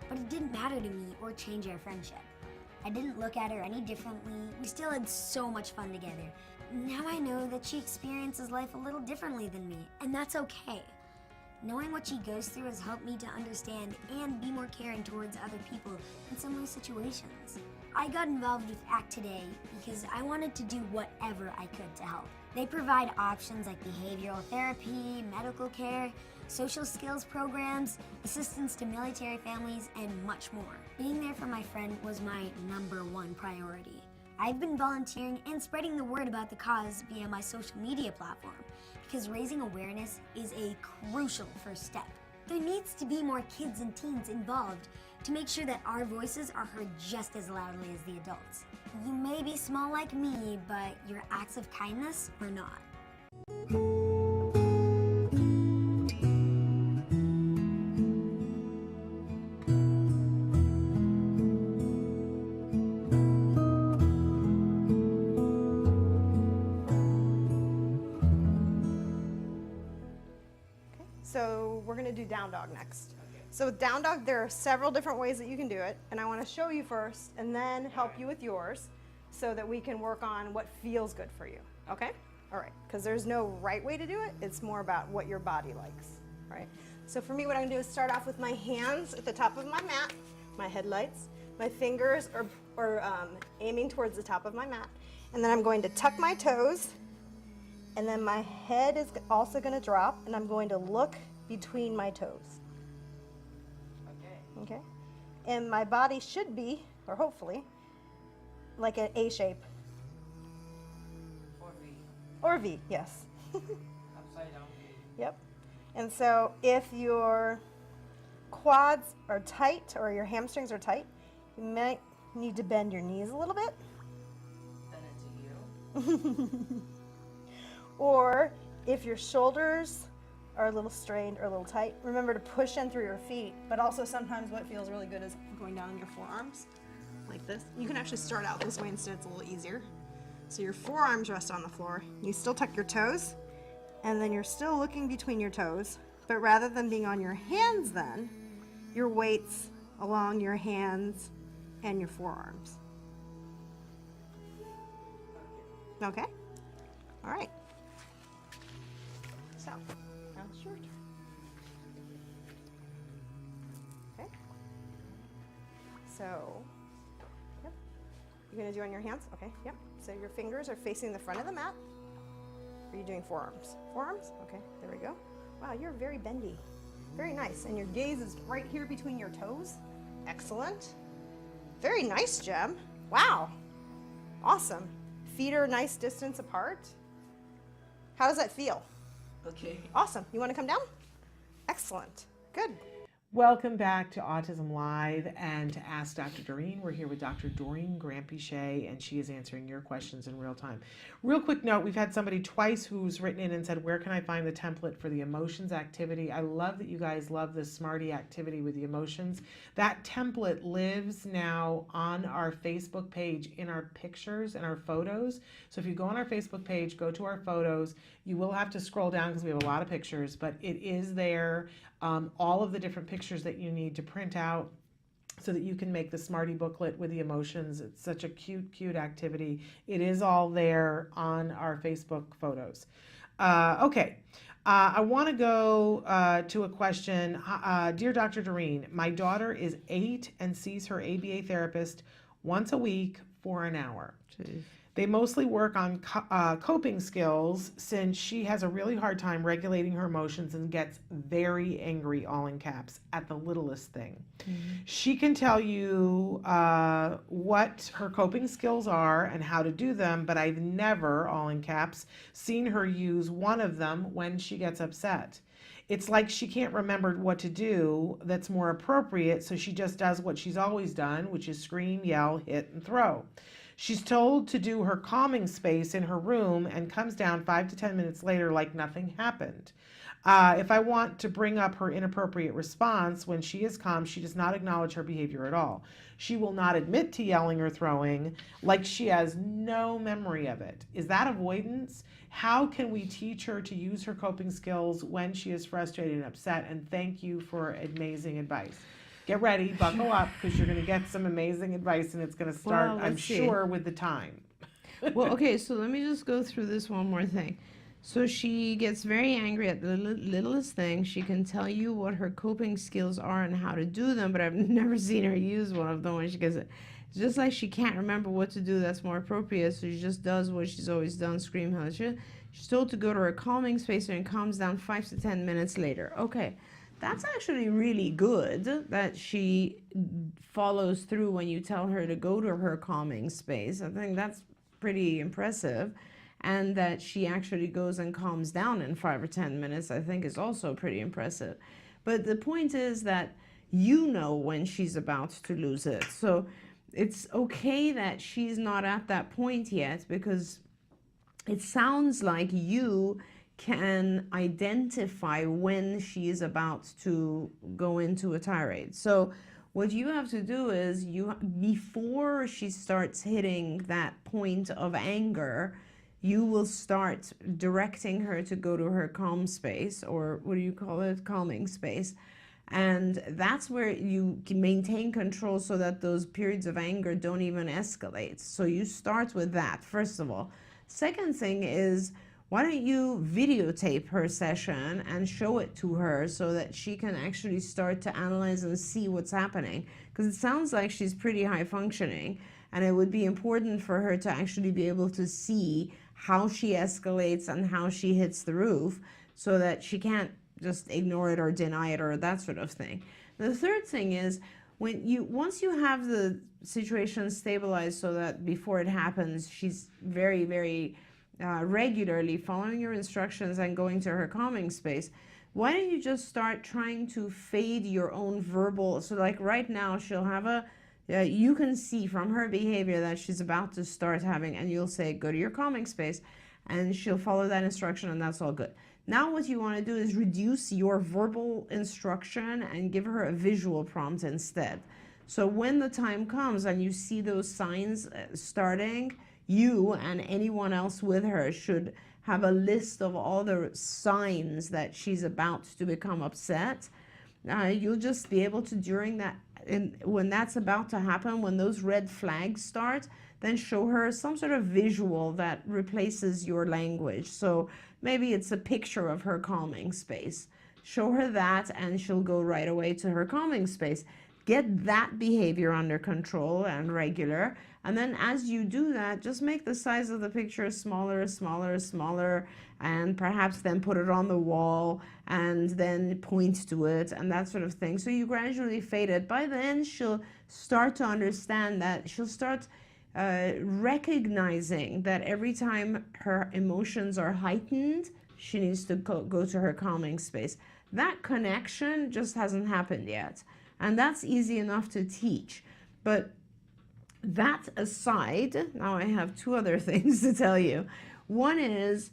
But it didn't matter to me or change our friendship. I didn't look at her any differently. We still had so much fun together. Now I know that she experiences life a little differently than me, and that's okay. Knowing what she goes through has helped me to understand and be more caring towards other people in similar situations. I got involved with ACT Today because I wanted to do whatever I could to help. They provide options like behavioral therapy, medical care, social skills programs, assistance to military families, and much more. Being there for my friend was my #1 priority. I've been volunteering and spreading the word about the cause via my social media platform because raising awareness is a crucial first step. There needs to be more kids and teens involved to make sure that our voices are heard just as loudly as the adults. You may be small like me, but your acts of kindness are not. So do down dog next. So with down dog, there are several different ways that you can do it, and I want to show you first and then help you with yours so that we can work on what feels good for you, okay? All right, because there's no right way to do it. It's more about what your body likes, all right? So for me, what I'm gonna do is start off with my hands at the top of my mat, my headlights. My fingers are aiming towards the top of my mat. And then I'm going to tuck my toes, and then my head is also gonna drop, and I'm going to look between my toes. Okay? And my body should be, or hopefully, like an A shape. Or V. Or V, yes. Upside down V. Yep. And so if your quads are tight or your hamstrings are tight, you might need to bend your knees a little bit. Bend it to you. Or if your shoulders are a little strained or a little tight, remember to push in through your feet. But also sometimes what feels really good is going down in your forearms, like this. You can actually start out this way instead, it's a little easier. So your forearms rest on the floor. You still tuck your toes, and then you're still looking between your toes. But rather than being on your hands then, your weight's along your hands and your forearms. Okay? All right. So, now it's your turn. Okay? So, yep. You're gonna do on your hands? Okay, yep. So your fingers are facing the front of the mat. Or are you doing forearms? Forearms? Okay, there we go. Wow, you're very bendy. Very nice. And your gaze is right here between your toes. Excellent. Very nice, Jem. Wow. Awesome. Feet are a nice distance apart. How does that feel? Okay. Awesome. You want to come down? Excellent. Good. Welcome back to Autism Live and to Ask Dr. Doreen. We're here with Dr. Doreen Grampy-Shea, and she is answering your questions in real time. Real quick note, we've had somebody twice who's written in and said, where can I find the template for the emotions activity? I love that you guys love this Smarty activity with the emotions. That template lives now on our Facebook page in our pictures and our photos. So if you go on our Facebook page, go to our photos, you will have to scroll down because we have a lot of pictures, but it is there. All of the different pictures that you need to print out so that you can make the Smarty booklet with the emotions. It's such a cute, cute activity. It is all there on our Facebook photos. Okay. I want to go to a question. Dear Dr. Doreen, my daughter is 8 and sees her ABA therapist once a week for an hour. Jeez. They mostly work on coping skills since she has a really hard time regulating her emotions and gets very angry, all in caps, at the littlest thing. Mm-hmm. She can tell you what her coping skills are and how to do them, but I've never, all in caps, seen her use one of them when she gets upset. It's like she can't remember what to do that's more appropriate, so she just does what she's always done, which is scream, yell, hit, and throw. She's told to do her calming space in her room and comes down 5 to 10 minutes later like nothing happened. If I want to bring up her inappropriate response when she is calm, she does not acknowledge her behavior at all. She will not admit to yelling or throwing, like she has no memory of it. Is that avoidance? How can we teach her to use her coping skills when she is frustrated and upset? And thank you for amazing advice. Get ready, buckle up, because you're going to get some amazing advice, and it's going to start, I'm sure, with the time. Well, okay, so let me just go through this one more thing. So she gets very angry at the littlest thing. She can tell you what her coping skills are and how to do them, but I've never seen her use one of them when she gets it. It's just like she can't remember what to do that's more appropriate, so she just does what she's always done, scream, hell, shit. She's told to go to her calming space and calms down 5 to 10 minutes later. Okay. That's actually really good that she follows through when you tell her to go to her calming space. I think that's pretty impressive. And that she actually goes and calms down in 5 or 10 minutes, I think is also pretty impressive. But the point is that you know when she's about to lose it. So it's okay that she's not at that point yet, because it sounds like you can identify when she is about to go into a tirade. So what you have to do is, before she starts hitting that point of anger, you will start directing her to go to her calm space, or what do you call it, calming space. And that's where you can maintain control so that those periods of anger don't even escalate. So you start with that, first of all. Second thing is, why don't you videotape her session and show it to her so that she can actually start to analyze and see what's happening? Because it sounds like she's pretty high functioning, and it would be important for her to actually be able to see how she escalates and how she hits the roof, so that she can't just ignore it or deny it or that sort of thing. The third thing is, once you have the situation stabilized so that before it happens, she's very, very regularly following your instructions and going to her calming space, why don't you just start trying to fade your own verbal, so like right now she'll have you can see from her behavior that she's about to start having, and you'll say, go to your calming space, and she'll follow that instruction, and that's all good. Now what you want to do is reduce your verbal instruction and give her a visual prompt instead. So when the time comes and you see those signs starting, you and anyone else with her should have a list of all the signs that she's about to become upset. You'll just be able to, during that, when that's about to happen, when those red flags start, then show her some sort of visual that replaces your language. So maybe it's a picture of her calming space. Show her that, and she'll go right away to her calming space. Get that behavior under control and regular. And then as you do that, just make the size of the picture smaller, smaller, smaller, and perhaps then put it on the wall and then point to it and that sort of thing. So you gradually fade it. By then, she'll start to understand that. She'll start recognizing that every time her emotions are heightened, she needs to go to her calming space. That connection just hasn't happened yet. And that's easy enough to teach. But that aside, now I have two other things to tell you. One is,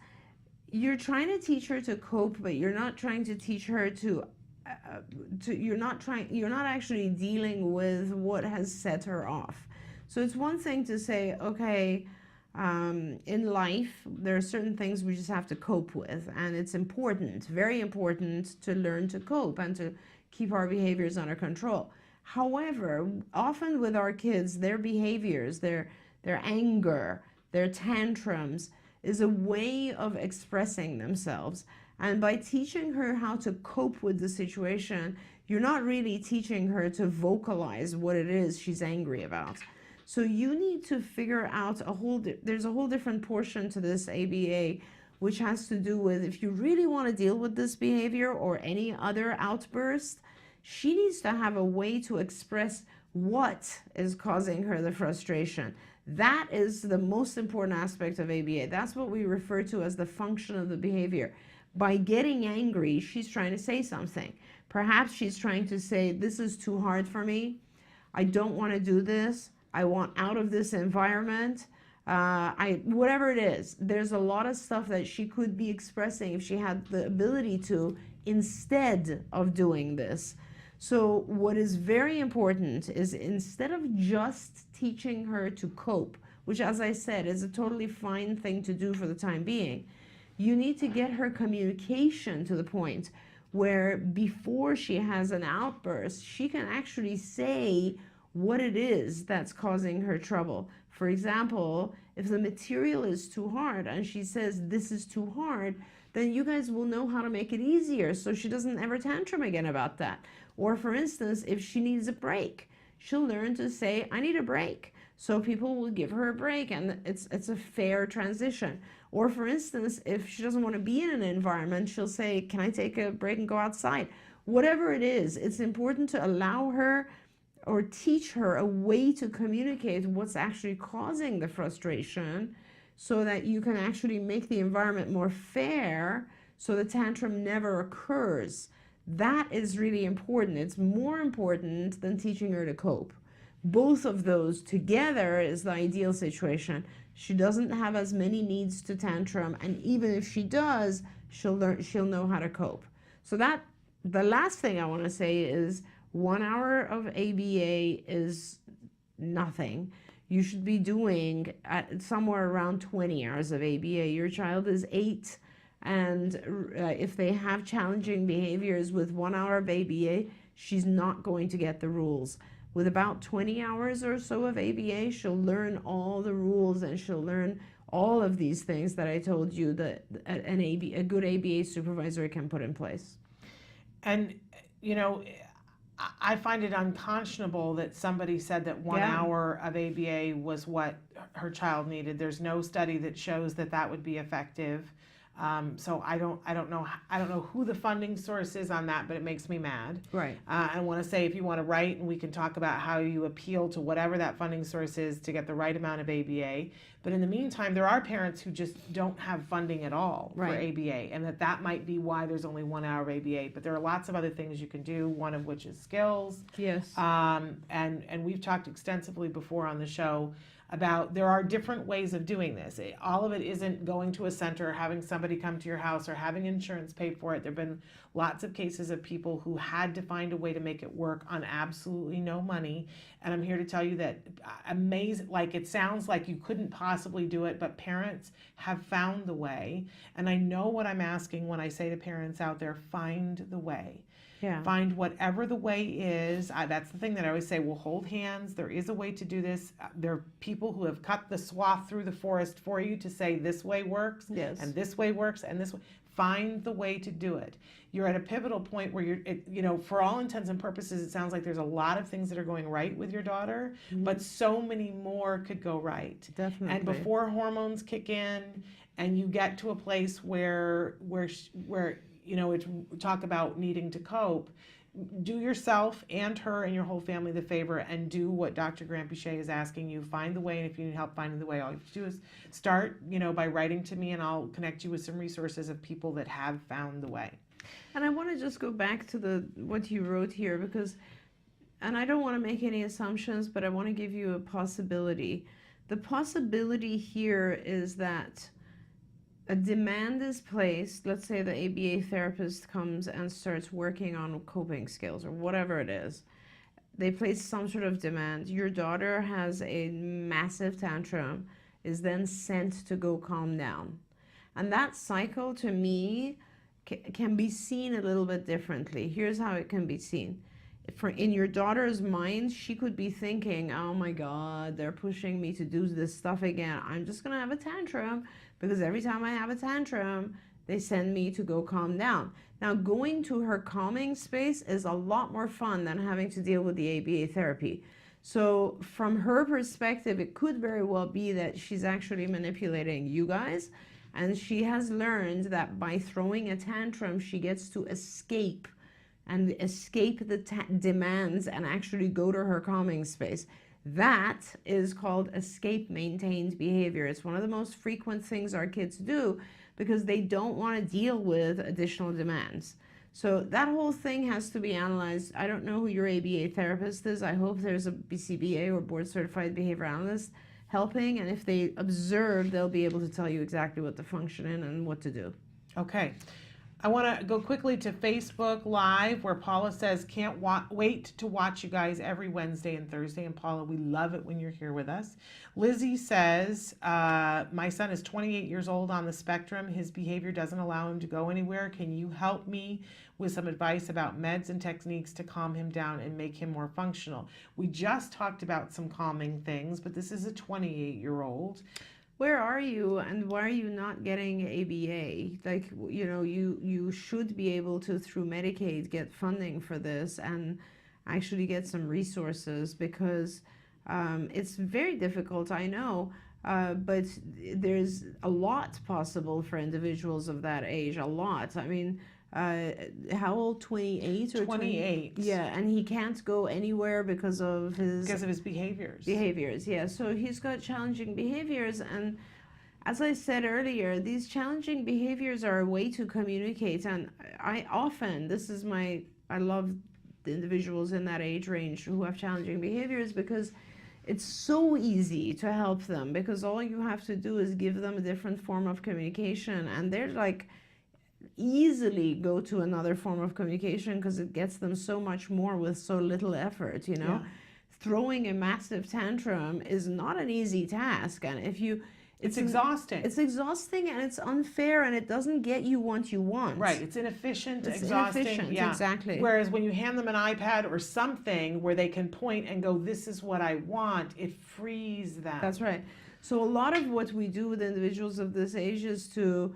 you're trying to teach her to cope, but you're not trying to teach her you're not actually dealing with what has set her off. So it's one thing to say, okay, in life, there are certain things we just have to cope with, and it's important, very important, to learn to cope and to keep our behaviors under control. However, often with our kids, their behaviors, their anger, their tantrums is a way of expressing themselves. And by teaching her how to cope with the situation, you're not really teaching her to vocalize what it is she's angry about. So you need to figure out there's a whole different portion to this ABA, which has to do with, if you really want to deal with this behavior or any other outburst, she needs to have a way to express what is causing her the frustration. That is the most important aspect of ABA. That's what we refer to as the function of the behavior. By getting angry, she's trying to say something. Perhaps she's trying to say, this is too hard for me. I don't want to do this. I want out of this environment. Whatever it is, there's a lot of stuff that she could be expressing if she had the ability to, instead of doing this. So what is very important is, instead of just teaching her to cope, which, as I said, is a totally fine thing to do for the time being, you need to get her communication to the point where before she has an outburst, she can actually say what it is that's causing her trouble. For example, if the material is too hard and she says, this is too hard, then you guys will know how to make it easier so she doesn't ever tantrum again about that. Or for instance, if she needs a break, she'll learn to say, I need a break. So people will give her a break, and it's a fair transition. Or for instance, if she doesn't want to be in an environment, she'll say, can I take a break and go outside? Whatever it is, it's important to allow her or teach her a way to communicate what's actually causing the frustration, so that you can actually make the environment more fair so the tantrum never occurs. That is really important. It's more important than teaching her to cope. Both of those together is the ideal situation. She doesn't have as many needs to tantrum, and even if she does, she'll know how to cope. So the last thing I want to say is, 1 hour of ABA is nothing. you should be doing somewhere around 20 hours of ABA. Your child is 8, and if they have challenging behaviors with 1 hour of ABA, she's not going to get the rules. With about 20 hours or so of ABA, she'll learn all the rules, and she'll learn all of these things that I told you that a good ABA supervisor can put in place. And, you know, I find it unconscionable that somebody said that 1 hour of ABA was what her child needed. There's no study that shows that that would be effective. So I don't know who the funding source is on that, but it makes me mad. Right. I want to say, if you want to write, and we can talk about how you appeal to whatever that funding source is to get the right amount of ABA. But in the meantime, there are parents who just don't have funding at all for ABA, and that might be why there's only 1 hour of ABA. But there are lots of other things you can do, one of which is skills. Yes. And we've talked extensively before on the show about there are different ways of doing this. All of it isn't going to a center, having somebody come to your house, or having insurance paid for it. There have been lots of cases of people who had to find a way to make it work on absolutely no money. And I'm here to tell you that like, it sounds like you couldn't possibly do it, but parents have found the way. And I know what I'm asking when I say to parents out there, find the way. Yeah. Find whatever the way is. That's the thing that I always say, we'll hold hands. There is a way to do this. There are people who have cut the swath through the forest for you to say this way works, and this way works, and this way. Find the way to do it. You're at a pivotal point where for all intents and purposes, it sounds like there's a lot of things that are going right with your daughter, but so many more could go right. Definitely. And before hormones kick in and you get to a place where it's talk about needing to cope, do yourself and her and your whole family the favor and do what Dr. Grant-Boucher is asking you. Find the way, and if you need help finding the way, all you have to do is start, by writing to me, and I'll connect you with some resources of people that have found the way. And I want to just go back to what you wrote here, because, and I don't want to make any assumptions, but I want to give you a possibility. The possibility here is that a demand is placed. Let's say the ABA therapist comes and starts working on coping skills or whatever it is. They place some sort of demand. Your daughter has a massive tantrum, is then sent to go calm down. And that cycle, to me, can be seen a little bit differently. Here's how it can be seen. In your daughter's mind, she could be thinking, oh my God, they're pushing me to do this stuff again. I'm just gonna have a tantrum, because every time I have a tantrum, they send me to go calm down. Now, going to her calming space is a lot more fun than having to deal with the ABA therapy. So from her perspective, it could very well be that she's actually manipulating you guys, and she has learned that by throwing a tantrum, she gets to escape the demands and actually go to her calming space. That is called escape maintained behavior. It's one of the most frequent things our kids do because they don't want to deal with additional demands. So that whole thing has to be analyzed. I don't know who your ABA therapist is. I hope there's a BCBA or board certified behavior analyst helping, and if they observe, they'll be able to tell you exactly what to function in and what to do. Okay. I want to go quickly to Facebook Live, where Paula says, can't wait to watch you guys every Wednesday and Thursday. And Paula, we love it when you're here with us. Lizzie says, my son is 28 years old on the spectrum. His behavior doesn't allow him to go anywhere. Can you help me with some advice about meds and techniques to calm him down and make him more functional? We just talked about some calming things, but this is a 28-year-old. Where are you, and why are you not getting ABA? Like, you should be able to, through Medicaid, get funding for this and actually get some resources, because it's very difficult, I know, but there's a lot possible for individuals of that age, a lot. I mean, how old? 28 or 28? Yeah, and he can't go anywhere because of his behaviors. Yeah, so he's got challenging behaviors, and as I said earlier, these challenging behaviors are a way to communicate. And I love the individuals in that age range who have challenging behaviors, because it's so easy to help them, because all you have to do is give them a different form of communication, and they're like easily go to another form of communication because it gets them so much more with so little effort, Yeah. throwing a massive tantrum is not an easy task. And if you, it's exhausting. It's exhausting and it's unfair and it doesn't get you what you want. Right. It's inefficient, It's exhausting. inefficient, Yeah. exactly. Whereas when you hand them an iPad or something where they can point and go, this is what I want, it frees them. That's right. So a lot of what we do with individuals of this age is to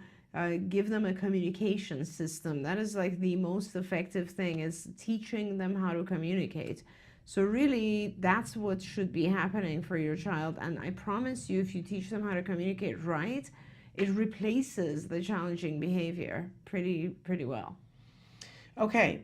give them a communication system. That is like the most effective thing, is teaching them how to communicate. So really, that's what should be happening for your child. And I promise you, if you teach them how to communicate right, it replaces the challenging behavior pretty well. Okay,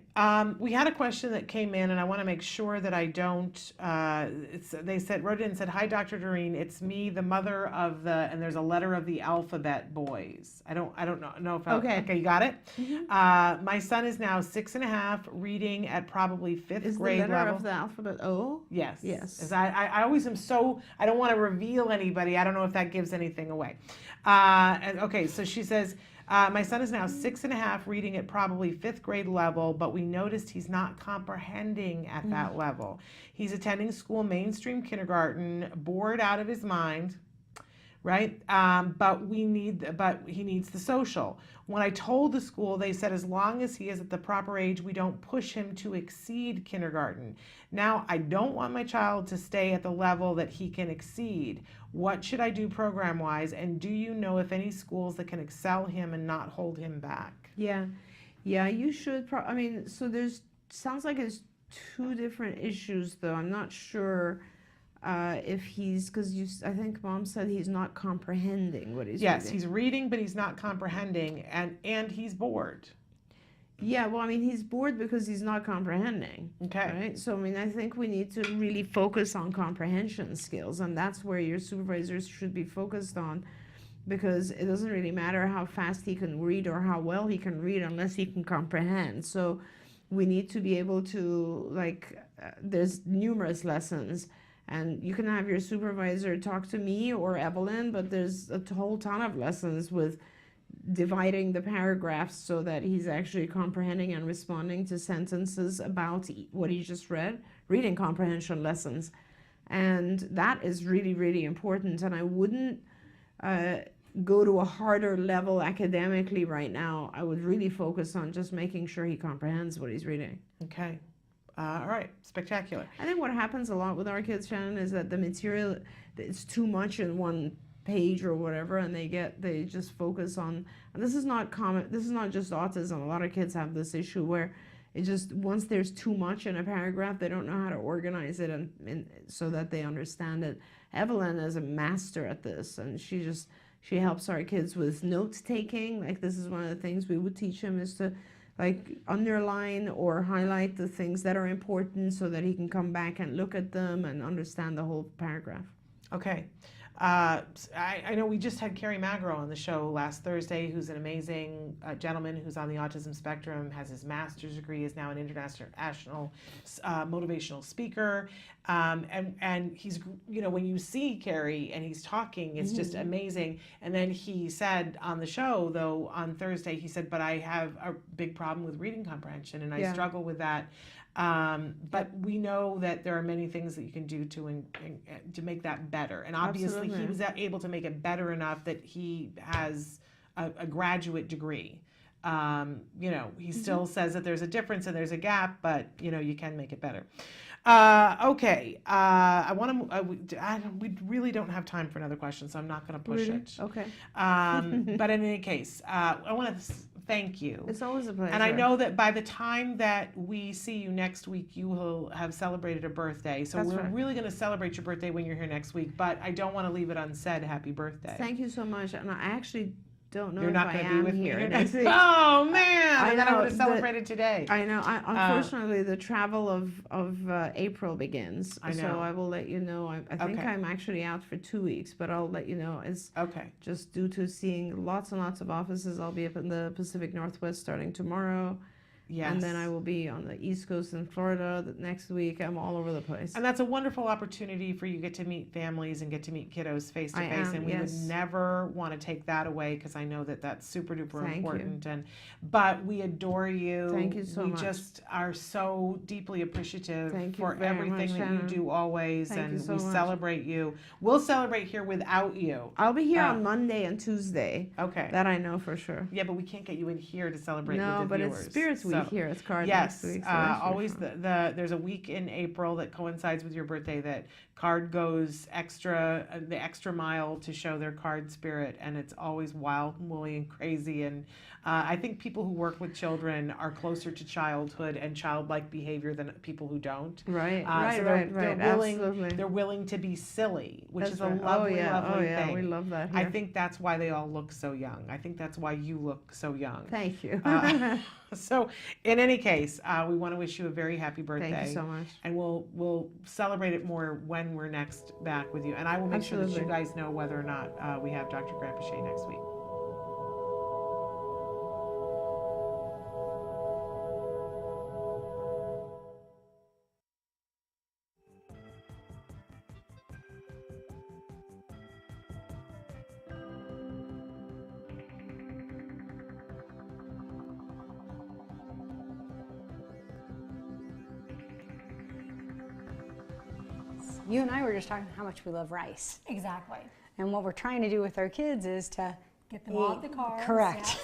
we had a question that came in, and I want to make sure that I don't. They wrote in and said, "Hi, Dr. Doreen. It's me, the mother of the," and there's a letter of the alphabet boys. I don't know if okay, you got it. Mm-hmm. My son is now 6.5, reading at probably fifth grade level. Is the letter level. of the alphabet O? Yes. Yes. As I always am so. I don't want to reveal anybody. I don't know if that gives anything away. And okay, so she says. My son is now 6.5, reading at probably fifth grade level, but we noticed he's not comprehending at that level. He's attending school mainstream kindergarten, bored out of his mind, right? But he needs the social. When I told the school, they said as long as he is at the proper age, we don't push him to exceed kindergarten. Now, I don't want my child to stay at the level that he can exceed. What should I do program-wise? And do you know if any schools that can excel him and not hold him back? Yeah, you should. I mean, so sounds like it's two different issues, though. I'm not sure if he's, because I think Mom said he's not comprehending what he's reading. Yes, he's reading, but he's not comprehending, and he's bored. Yeah, well, I mean, he's bored because he's not comprehending. Okay. Right? So, I mean, I think we need to really focus on comprehension skills, and that's where your supervisors should be focused on, because it doesn't really matter how fast he can read or how well he can read unless he can comprehend. So we need to be able to, there's numerous lessons, and you can have your supervisor talk to me or Evelyn, but there's a whole ton of lessons with dividing the paragraphs so that he's actually comprehending and responding to sentences about what he just read, reading comprehension lessons. And that is really, really important. And I wouldn't go to a harder level academically right now. I would really focus on just making sure he comprehends what he's reading. Okay. All right. Spectacular. I think what happens a lot with our kids, Shannon, is that the material, it's too much in one page or whatever, and they just focus on, and this is not common, this is not just autism. A lot of kids have this issue where it just, once there's too much in a paragraph, they don't know how to organize it and so that they understand it. Evelyn is a master at this, and she helps our kids with note taking. Like, this is one of the things we would teach him, is to underline or highlight the things that are important so that he can come back and look at them and understand the whole paragraph. Okay. I know we just had Carrie Magro on the show last Thursday, who's an amazing gentleman who's on the autism spectrum, has his master's degree, is now an international motivational speaker. And he's, when you see Carrie and he's talking, it's just amazing. And then he said on the show, though, on Thursday, he said, but I have a big problem with reading comprehension, and I struggle with that. But we know that there are many things that you can do to make that better. And obviously he was able to make it better enough that he has a graduate degree. He still says that there's a difference and there's a gap, but you can make it better. Okay. We really don't have time for another question, so I'm not going to push it. Okay. But in any case, I want to thank you. It's always a pleasure. And I know that by the time that we see you next week, you will have celebrated a birthday. So we're really going to celebrate your birthday when you're here next week, but I don't want to leave it unsaid. Happy birthday. Thank you so much. And I actually don't know You're if not I going to am be with here me next week. Oh, man. I And then I know, would have celebrated today. I know. Unfortunately, the travel of April begins. I know. So I will let you know. I think I'm actually out for 2 weeks, but I'll let you know. It's just due to seeing lots and lots of offices. I'll be up in the Pacific Northwest starting tomorrow. Yes. And then I will be on the East Coast in Florida the next week. I'm all over the place. And that's a wonderful opportunity for you get to meet families and get to meet kiddos face to face. And we would never want to take that away because I know that that's super duper important. But we adore you. Thank you so much. We just are so deeply appreciative for very everything much, that Shannon. you do always. Thank and you so we much. celebrate you. We'll celebrate here without you. I'll be here on Monday and Tuesday. Okay. That I know for sure. Yeah, but we can't get you in here to celebrate No, with the but viewers. it's Spirits Week here. It's card yes, next week. So always there's a week in April that coincides with your birthday that card goes the extra mile to show their card spirit, and it's always wild and woolly and crazy. And I think people who work with children are closer to childhood and childlike behavior than people who don't. Right, So they're willing to be silly, which is a lovely thing. We love that I here. think that's why they all look so young. I think that's why you look so young. Thank you. So in any case, we want to wish you a very happy birthday. Thank you so much. And we'll celebrate it more when we're next back with you. And I will make sure that you guys know whether or not we have Dr. Grandpa Shea next week. You and I were just talking how much we love rice. Exactly. And what we're trying to do with our kids is to get them off the carbs. Correct.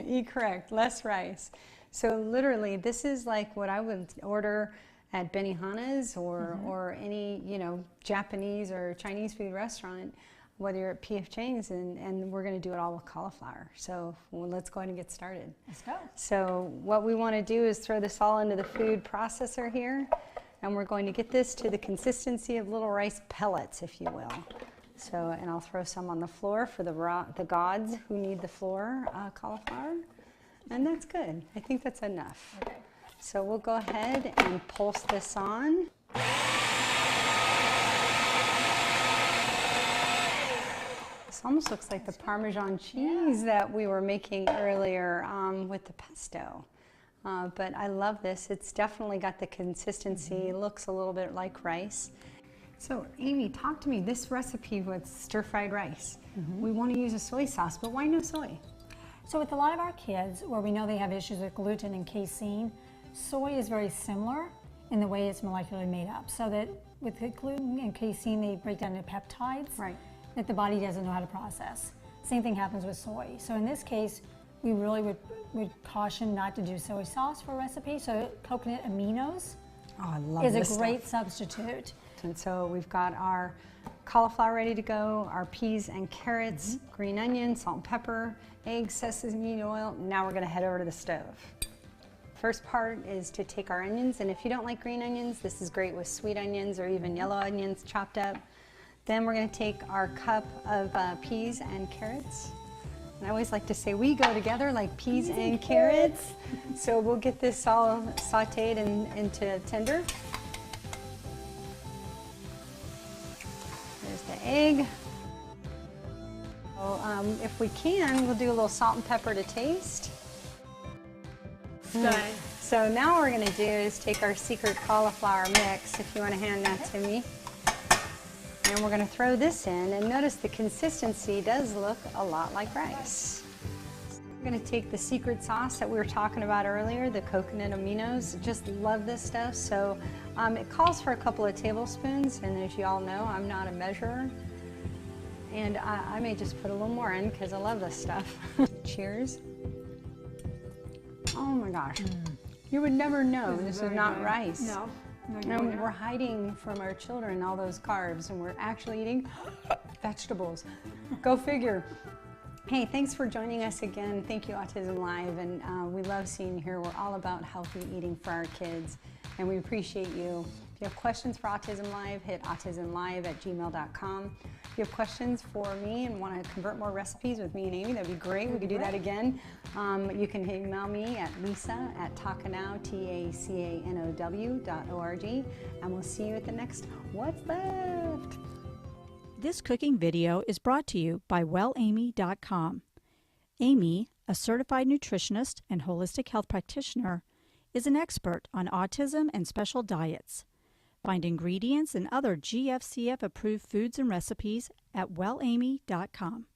Eat correct. Less rice. So literally, this is like what I would order at Benihana's or any Japanese or Chinese food restaurant, whether you're at P.F. Chang's, and we're going to do it all with cauliflower. So let's go ahead and get started. Let's go. So what we want to do is throw this all into the food processor here. And we're going to get this to the consistency of little rice pellets, if you will. So, and I'll throw some on the floor for the gods who need the floor cauliflower. And that's good. I think that's enough. Okay. So we'll go ahead and pulse this on. This almost looks like the Parmesan cheese that we were making earlier with the pesto. But I love this. It's definitely got the consistency. It looks a little bit like rice. So Amy, talk to me. This recipe with stir-fried rice, we want to use a soy sauce, but why no soy? So with a lot of our kids, where we know they have issues with gluten and casein, soy is very similar in the way it's molecularly made up. So that with the gluten and casein, they break down into peptides that the body doesn't know how to process. Same thing happens with soy. So in this case, we really would caution not to do soy sauce for a recipe. So coconut aminos is a great substitute. And so we've got our cauliflower ready to go, our peas and carrots, green onion, salt and pepper, eggs, sesame oil. Now we're going to head over to the stove. First part is to take our onions, and if you don't like green onions, this is great with sweet onions or even yellow onions chopped up. Then we're going to take our cup of peas and carrots. And I always like to say we go together like peas and carrots. So we'll get this all sauteed into tender. There's the egg. So, if we can, we'll do a little salt and pepper to taste. Okay. So now what we're going to do is take our secret cauliflower mix, if you want to hand that to me. And we're going to throw this in, and notice the consistency does look a lot like rice. We're going to take the secret sauce that we were talking about earlier, the coconut aminos. Just love this stuff. So it calls for a couple of tablespoons, and as you all know, I'm not a measurer. And I may just put a little more in because I love this stuff. Cheers. Oh my gosh. You would never know this is not rice. No. We're hiding from our children all those carbs, and we're actually eating vegetables. Go figure. Hey, thanks for joining us again. Thank you, Autism Live, and we love seeing you here. We're all about healthy eating for our kids, and we appreciate you. If you have questions for Autism Live, hit autismlive@gmail.com. If you have questions for me and want to convert more recipes with me and Amy, that'd be great. We could do that again. You can email me at lisa@takanow, TACANOW.org, and we'll see you at the next What's Left. This cooking video is brought to you by WellAmy.com. Amy, a certified nutritionist and holistic health practitioner, is an expert on autism and special diets. Find ingredients and other GFCF-approved foods and recipes at wellamy.com.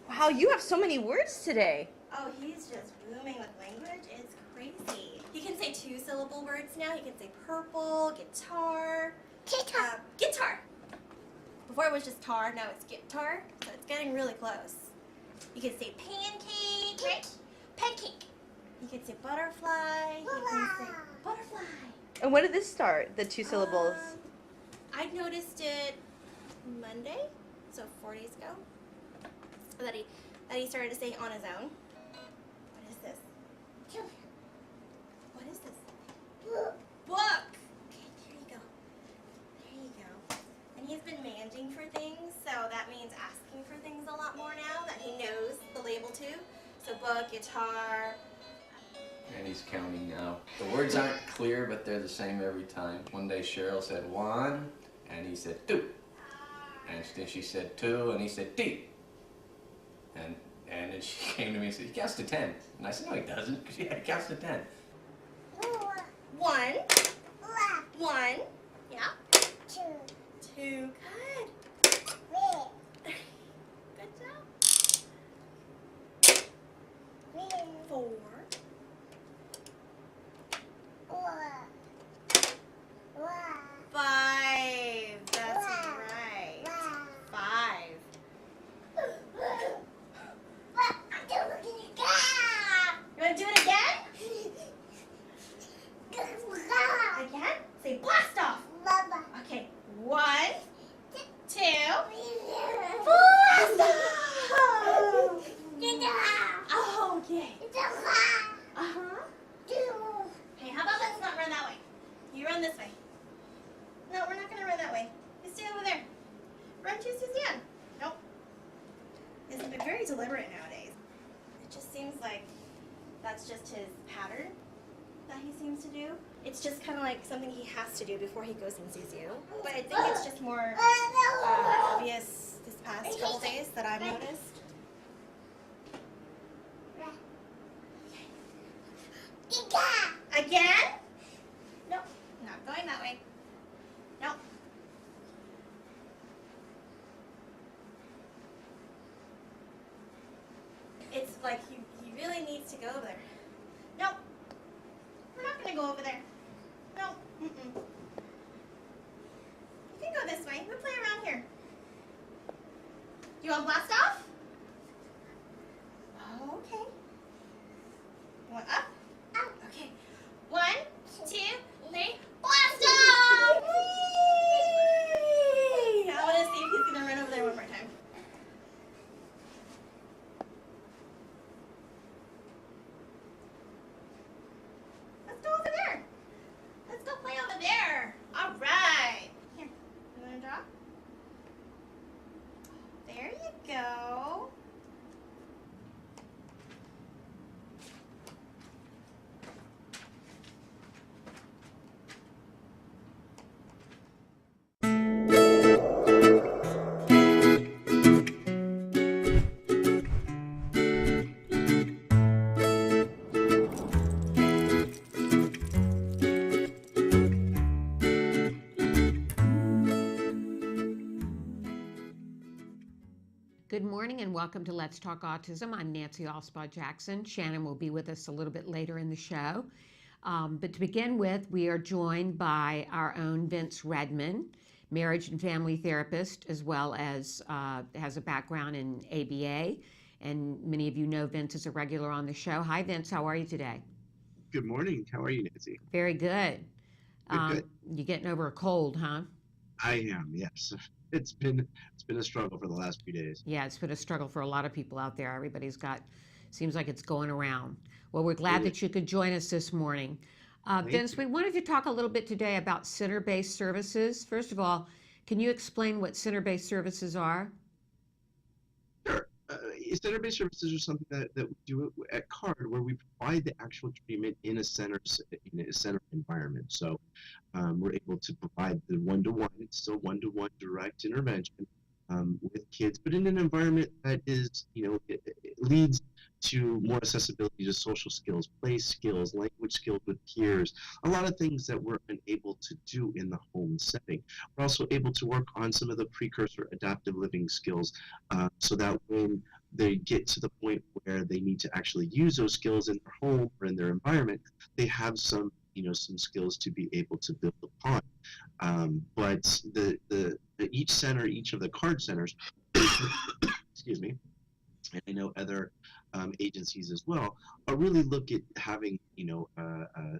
Wow, you have so many words today. Oh, he's just booming with language. It's crazy. He can say 2-syllable words now. He can say purple, guitar. Guitar. Guitar. Before it was just tar, now it's guitar. So it's getting really close. You can say pancake. Right? Pancake. You can say butterfly. You can say butterfly. And when did this start, the 2 syllables? I noticed it Monday, so 4 days ago, that he started to say on his own. What is this? What is this? Book! Okay, there you go. There you go. And he's been managing for things, so that means asking for things a lot more now that he knows the label to. So book, guitar. And he's counting now. The words aren't clear, but they're the same every time. One day Cheryl said 1, and he said 2. And then she said 2, and he said T. And then she came to me and said, he counts to 10. And I said, no, he doesn't. Yeah, he counts to 10. 1. 1. Yeah. 2. 2. Good. Good job. 4. 5. That's right. 5. You want to do it again? Again? Say blast off. Okay. 1, 2. Blast off. Oh, okay. Uh-huh. Okay, how about let's not run that way? You run this way. No, we're not going to run that way. You stay over there. Run, choose to stand. Nope. He's been very deliberate nowadays. It just seems like that's just his pattern that he seems to do. It's just kind of like something he has to do before he goes and sees you. But I think it's just more obvious this past couple days that I've noticed. Again? No, not going that way. No. It's like he really needs to go over there. No. We're not going to go over there. No. Mm-mm. You can go this way. We'll play around here. You want blast off? Okay. You want up? Okay. 1, 2, 3, blast off! Whee! I want to see if he's going to run over there one more time. Let's go over there. Let's go play over there. All right. Here, you want to draw? There you go. Good morning and welcome to Let's Talk Autism. I'm Nancy Alspaugh Jackson. Shannon will be with us a little bit later in the show. But to begin with, we are joined by our own Vince Redman, marriage and family therapist, as well as has a background in ABA. And many of you know Vince is a regular on the show. Hi, Vince. How are you today? Good morning. How are you, Nancy? Very good. Good. You're getting over a cold, huh? I am, yes. It's been a struggle for the last few days. Yeah, it's been a struggle for a lot of people out there. Everybody's seems like it's going around. Well, we're glad that you could join us this morning. Vince, we wanted to talk a little bit today about center-based services. First of all, can you explain what center-based services are? Sure. Center-based services are something that we do at CARD, where we provide the actual treatment in a center environment. So we're able to provide the one-to-one. It's still one-to-one direct intervention with kids, but in an environment that is, it leads to more accessibility to social skills, play skills, language skills with peers, a lot of things that we're unable to do in the home setting. We're also able to work on some of the precursor adaptive living skills so that when they get to the point where they need to actually use those skills in their home or in their environment, they have some some skills to be able to build upon. But each center, each of the card centers, excuse me, and I know other agencies as well, really look at having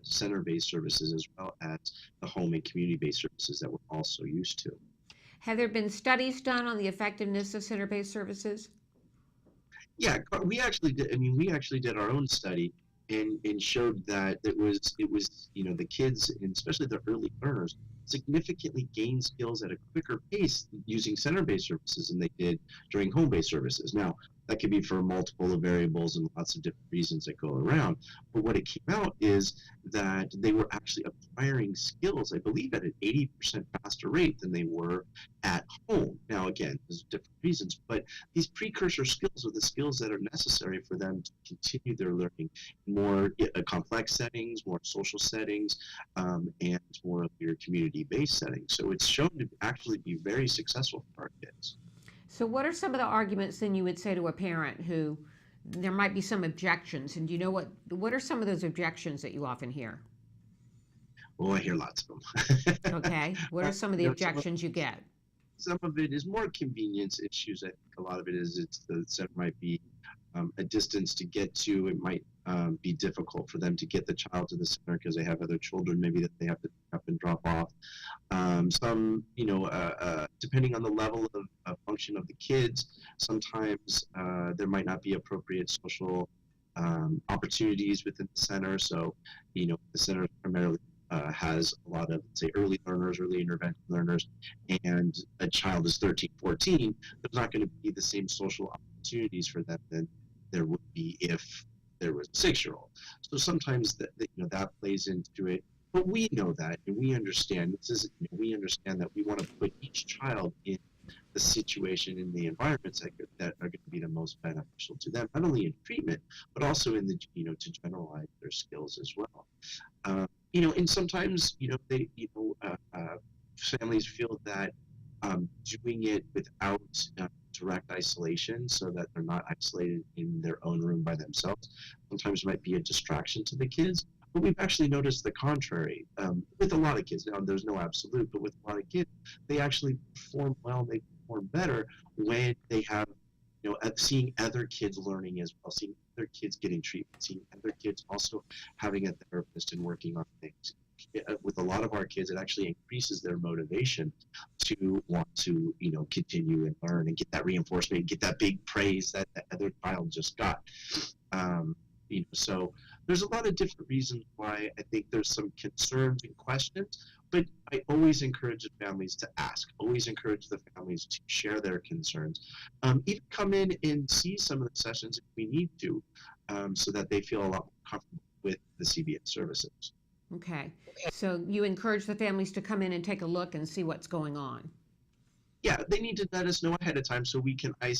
center-based services as well as the home and community-based services that we're also used to. Have there been studies done on the effectiveness of center-based services? Yeah, we actually did. I mean, we actually did our own study and showed that it was the kids, and especially the early learners, significantly gained skills at a quicker pace using center-based services than they did during home-based services. Now, that could be for multiple of variables and lots of different reasons that go around. But what it came out is that they were actually acquiring skills, I believe, at an 80% faster rate than they were at home. Now, again, there's different reasons, but these precursor skills are the skills that are necessary for them to continue their learning in more complex settings, more social settings, and more of your community-based settings. So it's shown to actually be very successful for our kids. So what are some of the arguments then you would say to a parent who there might be some objections, and do you know what are some of those objections that you often hear? Oh, I hear lots of them. Okay. What are some of the objections you get? Some of it is more convenience issues. I think a lot of it is the center might be a distance to get to. It might be difficult for them to get the child to the center because they have other children maybe that they have to pick up and drop off. Some, depending on the level of function of the kids, sometimes there might not be appropriate social opportunities within the center. So, the center primarily has a lot of, say, early learners, early intervention learners, and a child is 13, 14, there's not going to be the same social opportunities for them than there would be if there was a 6-year-old. So sometimes that plays into it. But we know that, and we understand we understand that we want to put each child in the situation, in the environments that are going to be the most beneficial to them, not only in treatment, but also in the to generalize their skills as well. And sometimes they families feel that doing it without direct isolation, so that they're not isolated in their own room by themselves, sometimes might be a distraction to the kids. But we've actually noticed the contrary with a lot of kids. Now, there's no absolute, but with a lot of kids, they actually perform well, they perform better when they have, seeing other kids learning as well, seeing other kids getting treatment, seeing other kids also having a therapist and working on things. With a lot of our kids, it actually increases their motivation to want to, continue and learn and get that reinforcement, get that big praise that the other child just got. So there's a lot of different reasons why I think there's some concerns and questions, but I always encourage the families to ask, always encourage the families to share their concerns. Even come in and see some of the sessions if we need to, so that they feel a lot more comfortable with the CBS services. Okay. So you encourage the families to come in and take a look and see what's going on. Yeah, they need to let us know ahead of time so we can make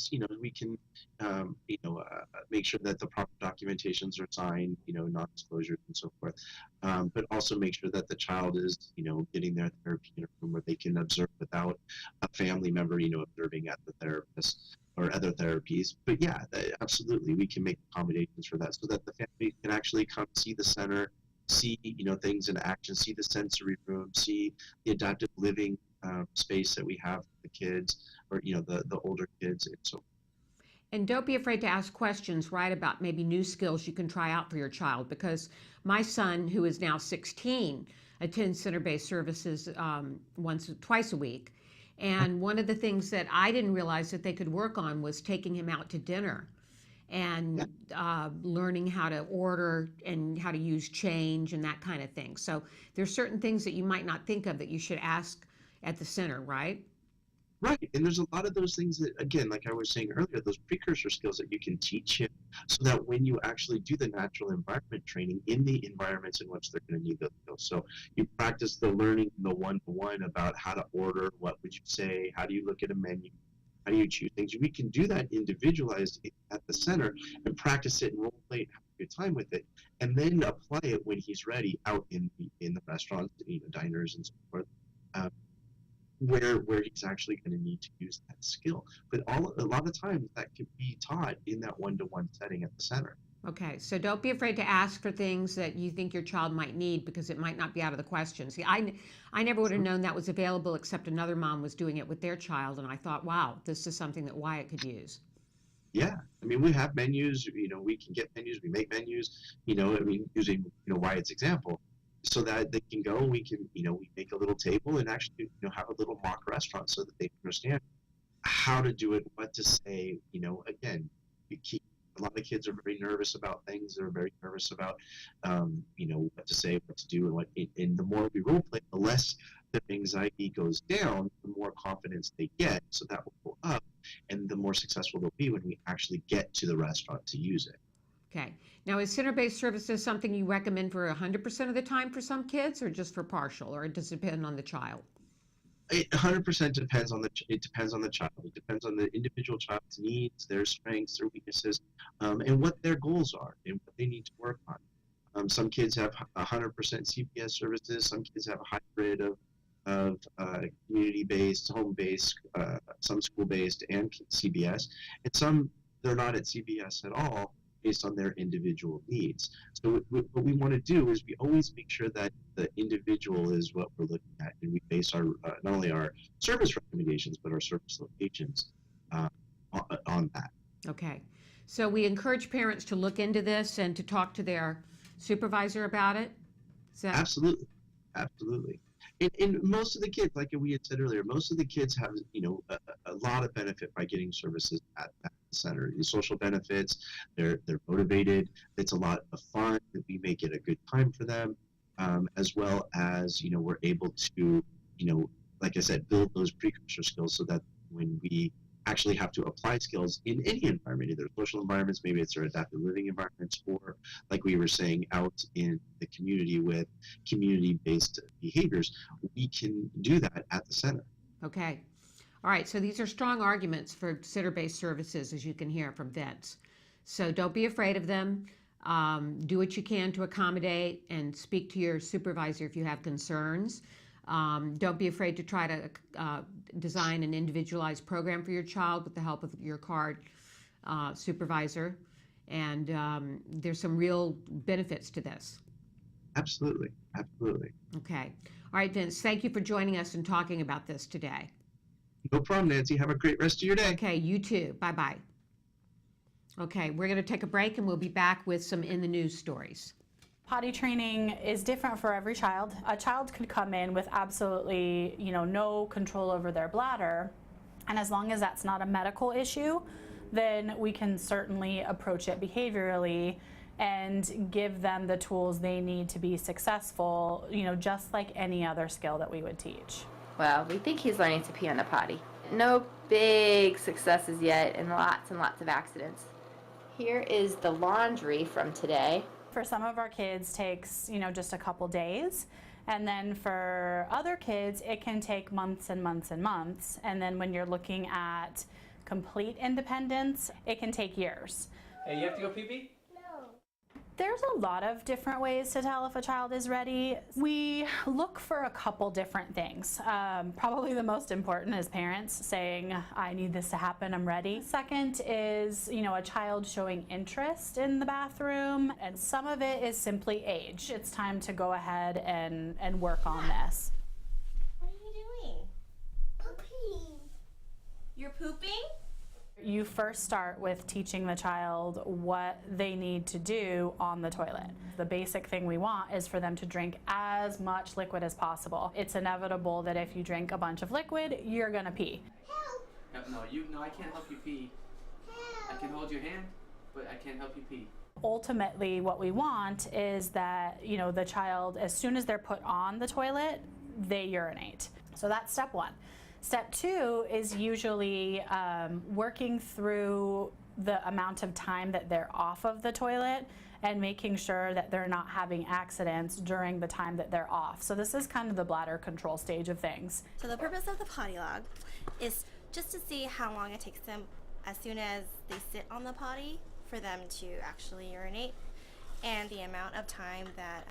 sure that the proper documentations are signed, non-disclosures and so forth. But also make sure that the child is, getting their therapy in a room where they can observe without a family member, observing at the therapist or other therapies. But yeah, absolutely, we can make accommodations for that so that the family can actually come see the center, see, things in action, see the sensory room, see the adaptive living space that we have for the kids, or the older kids, and so. And don't be afraid to ask questions, right, about maybe new skills you can try out for your child, because my son, who is now 16, attends center-based services twice a week. And one of the things that I didn't realize that they could work on was taking him out to dinner and learning how to order and how to use change and that kind of thing. So there's certain things that you might not think of that you should ask at the center, right? Right, and there's a lot of those things that, again, like I was saying earlier, those precursor skills that you can teach him so that when you actually do the natural environment training in the environments in which they're going to need those skills. So you practice the learning, the one-to-one about how to order, what would you say, how do you look at a menu, How do you choose things? We can do that individualized at the center and practice it and role play and have a good time with it, and then apply it when he's ready out in the restaurants, diners and so forth, where he's actually going to need to use that skill. But a lot of times that can be taught in that one-to-one setting at the center. Okay, so don't be afraid to ask for things that you think your child might need, because it might not be out of the question. See, I never would have known that was available, except another mom was doing it with their child, and I thought, wow, this is something that Wyatt could use. Yeah, I mean, we have menus, we can get menus, we make menus, using, Wyatt's example, so that they can go, we can, we make a little table and actually, have a little mock restaurant so that they understand how to do it, what to say, again, a lot of kids are very nervous about things. They're very nervous about, what to say, what to do, and the more we role play, the less the anxiety goes down, the more confidence they get. So that will go up, and the more successful they'll be when we actually get to the restaurant to use it. Okay. Now, is center-based services something you recommend for 100% of the time for some kids, or just for partial, or does it depend on the child? It 100% depends on the child. It depends on the individual child's needs, their strengths, their weaknesses, and what their goals are and what they need to work on. Some kids have 100% CPS services. Some kids have a hybrid of community-based, home-based, some school-based, and CBS, and some they're not at CBS at all, based on their individual needs. So what we want to do is we always make sure that the individual is what we're looking at, and we base our not only our service recommendations but our service locations on that. Okay. So we encourage parents to look into this and to talk to their supervisor about it? Absolutely. And most of the kids, like we had said earlier, most of the kids have, a lot of benefit by getting services at the center. The social benefits, they're motivated. It's a lot of fun. We make it a good time for them, as well as, we're able to, like I said, build those precursor skills so that when we actually have to apply skills in any environment, either social environments, maybe it's their adaptive living environments, or like we were saying, out in the community with community-based behaviors, we can do that at the center. Okay. All right, so these are strong arguments for center-based services, as you can hear from Vince. So don't be afraid of them. Do what you can to accommodate, and speak to your supervisor if you have concerns. Don't be afraid to try to design an individualized program for your child with the help of your CARD supervisor. And there's some real benefits to this. Absolutely. Okay. All right, Vince, thank you for joining us and talking about this today. No problem, Nancy. Have a great rest of your day. Okay, you too. Bye-bye. Okay, we're going to take a break, and we'll be back with some in the news stories. Potty training is different for every child. A child could come in with absolutely, no control over their bladder, and as long as that's not a medical issue, then we can certainly approach it behaviorally and give them the tools they need to be successful, just like any other skill that we would teach. Well, we think he's learning to pee on the potty. No big successes yet, and lots of accidents. Here is the laundry from today. For some of our kids takes, just a couple days. And then for other kids, it can take months and months and months. And then when you're looking at complete independence, it can take years. Hey, you have to go pee-pee? There's a lot of different ways to tell if a child is ready. We look for a couple different things. Probably the most important is parents saying, I need this to happen, I'm ready. Second is, a child showing interest in the bathroom, and some of it is simply age. It's time to go ahead and work on this. What are you doing? Pooping. You're pooping? You first start with teaching the child what they need to do on the toilet. The basic thing we want is for them to drink as much liquid as possible. It's inevitable that if you drink a bunch of liquid, you're gonna pee. No, I can't help you pee. I can hold your hand, but I can't help you pee. Ultimately, what we want is that, the child, as soon as they're put on the toilet, they urinate. So that's step one. Step two is usually working through the amount of time that they're off of the toilet and making sure that they're not having accidents during the time that they're off. So this is kind of the bladder control stage of things. So the purpose of the potty log is just to see how long it takes them as soon as they sit on the potty for them to actually urinate, and the amount of time that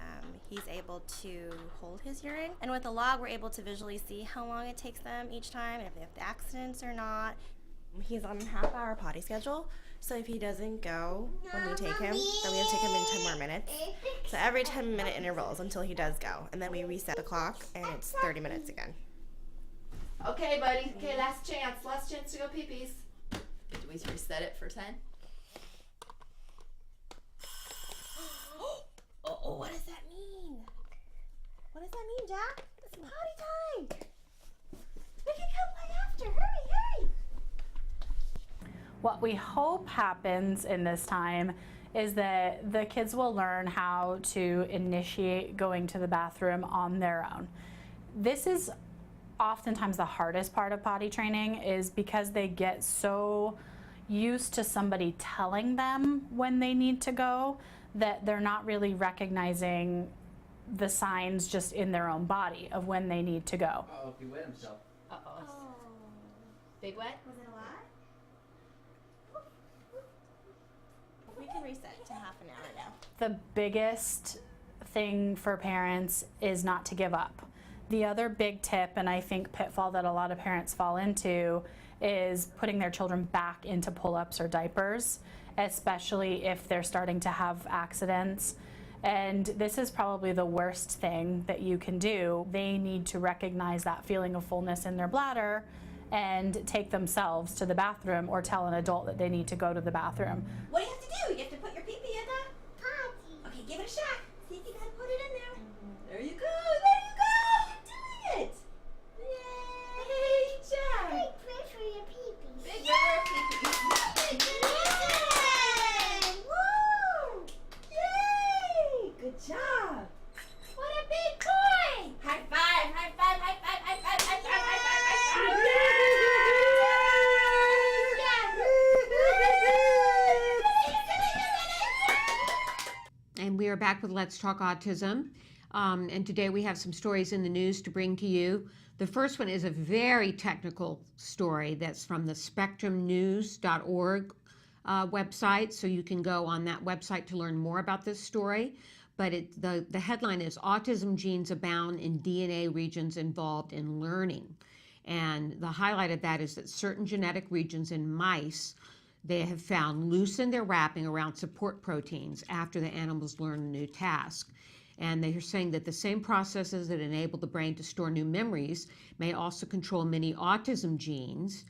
he's able to hold his urine. And with the log, we're able to visually see how long it takes them each time and if they have accidents or not. He's on a half-hour potty schedule, so if he doesn't go when we take him, then we have to take him in 10 more minutes. So every 10-minute intervals until he does go, and then we reset the clock, and it's 30 minutes again. Okay, buddy. Okay, last chance to go pee-pees. Do we reset it for 10? Oh, what does that mean? What does that mean, Jack? It's potty time. We can come play after. Hurry. What we hope happens in this time is that the kids will learn how to initiate going to the bathroom on their own. This is oftentimes the hardest part of potty training, is because they get so used to somebody telling them when they need to go that they're not really recognizing the signs just in their own body of when they need to go. Uh-oh, he wet himself. Uh-oh. Big wet? Was it a lot? We can reset to half an hour now. The biggest thing for parents is not to give up. The other big tip, and I think pitfall that a lot of parents fall into, is putting their children back into pull-ups or diapers, especially if they're starting to have accidents. And this is probably the worst thing that you can do. They need to recognize that feeling of fullness in their bladder and take themselves to the bathroom, or tell an adult that they need to go to the bathroom. What do you have to do? You have to put your pee-pee in the potty. Okay, give it a shot. See if you can put it in there. There you go. You're doing it. Yay, Jack. Big prayer for your pee-pee. Big prayer for pee-pee. Yay! Woo! Yay! Good job. What a big boy. High five, high five, high five, high five, high five, high five, high five. And we are back with Let's Talk Autism. And today we have some stories in the news to bring to you. The first one is a very technical story that's from the spectrumnews.org website. So you can go on that website to learn more about this story. But the headline is "Autism Genes Abound in DNA Regions Involved in Learning." And the highlight of that is that certain genetic regions in mice, they have found, loosen their wrapping around support proteins after the animals learn a new task. And they are saying that the same processes that enable the brain to store new memories may also control many autism genes.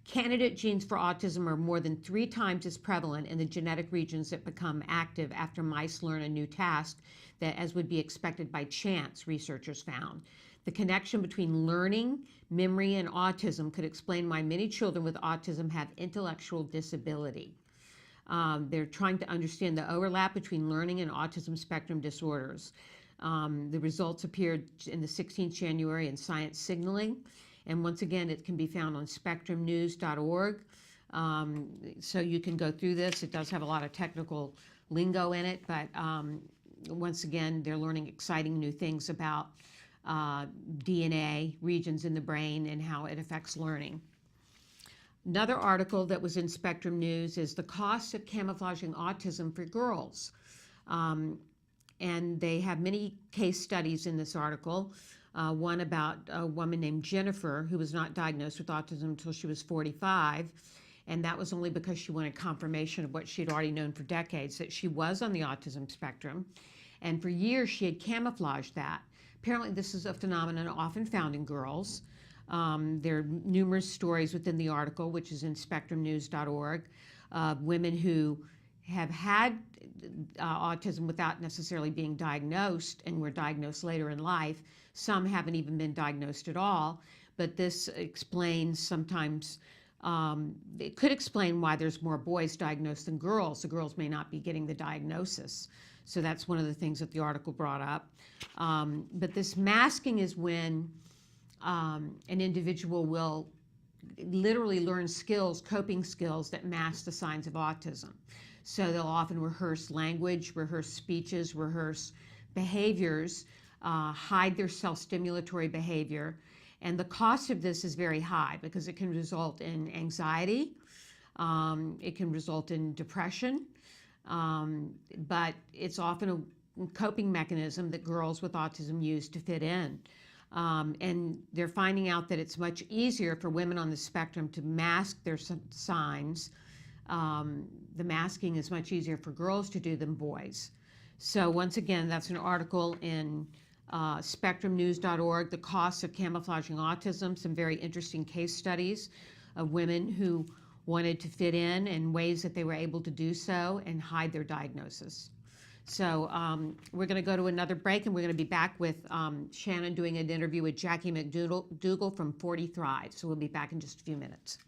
Candidate genes for autism are more than 3 times as prevalent in the genetic regions that become active after mice learn a new task that, as would be expected by chance, researchers found. The connection between learning, memory, and autism could explain why many children with autism have intellectual disability. They're trying to understand the overlap between learning and autism spectrum disorders. The results appeared in the 16th January in Science Signaling. And once again, it can be found on spectrumnews.org. So you can go through this. It does have a lot of technical lingo in it, but once again, they're learning exciting new things about DNA regions in the brain and how it affects learning. Another article that was in Spectrum News is the cost of camouflaging autism for girls. And they have many case studies in this article. One about a woman named Jennifer who was not diagnosed with autism until she was 45. And that was only because she wanted confirmation of what she'd already known for decades, that she was on the autism spectrum. And for years, she had camouflaged that. Apparently, this is a phenomenon often found in girls. There are numerous stories within the article, which is in spectrumnews.org, of women who have had autism without necessarily being diagnosed and were diagnosed later in life. Some haven't even been diagnosed at all, but this explains sometimes, it could explain why there's more boys diagnosed than girls. The girls may not be getting the diagnosis. So that's one of the things that the article brought up. But this masking is when an individual will literally learn skills, coping skills that mask the signs of autism. So they'll often rehearse language, rehearse speeches, rehearse behaviors, hide their self-stimulatory behavior, And the cost of this is very high because it can result in anxiety, it can result in depression, but it's often a coping mechanism that girls with autism use to fit in. And they're finding out that it's much easier for women on the spectrum to mask their signs. The masking is much easier for girls to do than boys. So once again, that's an article in spectrumnews.org, The Costs of Camouflaging Autism, some very interesting case studies of women who wanted to fit in and ways that they were able to do so and hide their diagnosis. So we're going to go to another break, and we're going to be back with Shannon doing an interview with Jackie McDougall from 40 Thrive. So we'll be back in just a few minutes.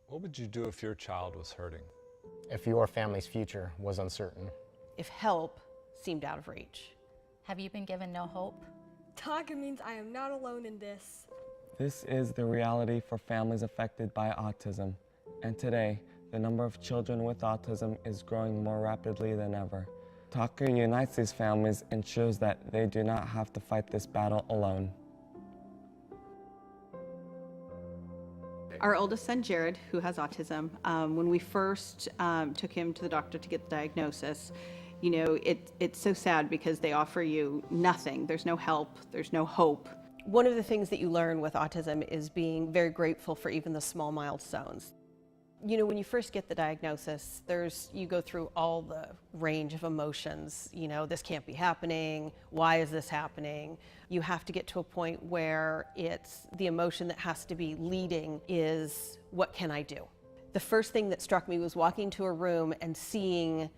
What would you do if your child was hurting? If your family's future was uncertain. If help seemed out of reach. Have you been given no hope? Taka means I am not alone in this. This is the reality for families affected by autism. And today, the number of children with autism is growing more rapidly than ever. Taka unites these families and shows that they do not have to fight this battle alone. Our oldest son, Jared, who has autism, when we first took him to the doctor to get the diagnosis, you know, it's so sad because they offer you nothing. There's no help, there's no hope. One of the things that you learn with autism is being very grateful for even the small milestones. You know, when you first get the diagnosis, you go through all the range of emotions. You know, this can't be happening. Why is this happening? You have to get to a point where it's the emotion that has to be leading is, what can I do? The first thing that struck me was walking to a room and seeing,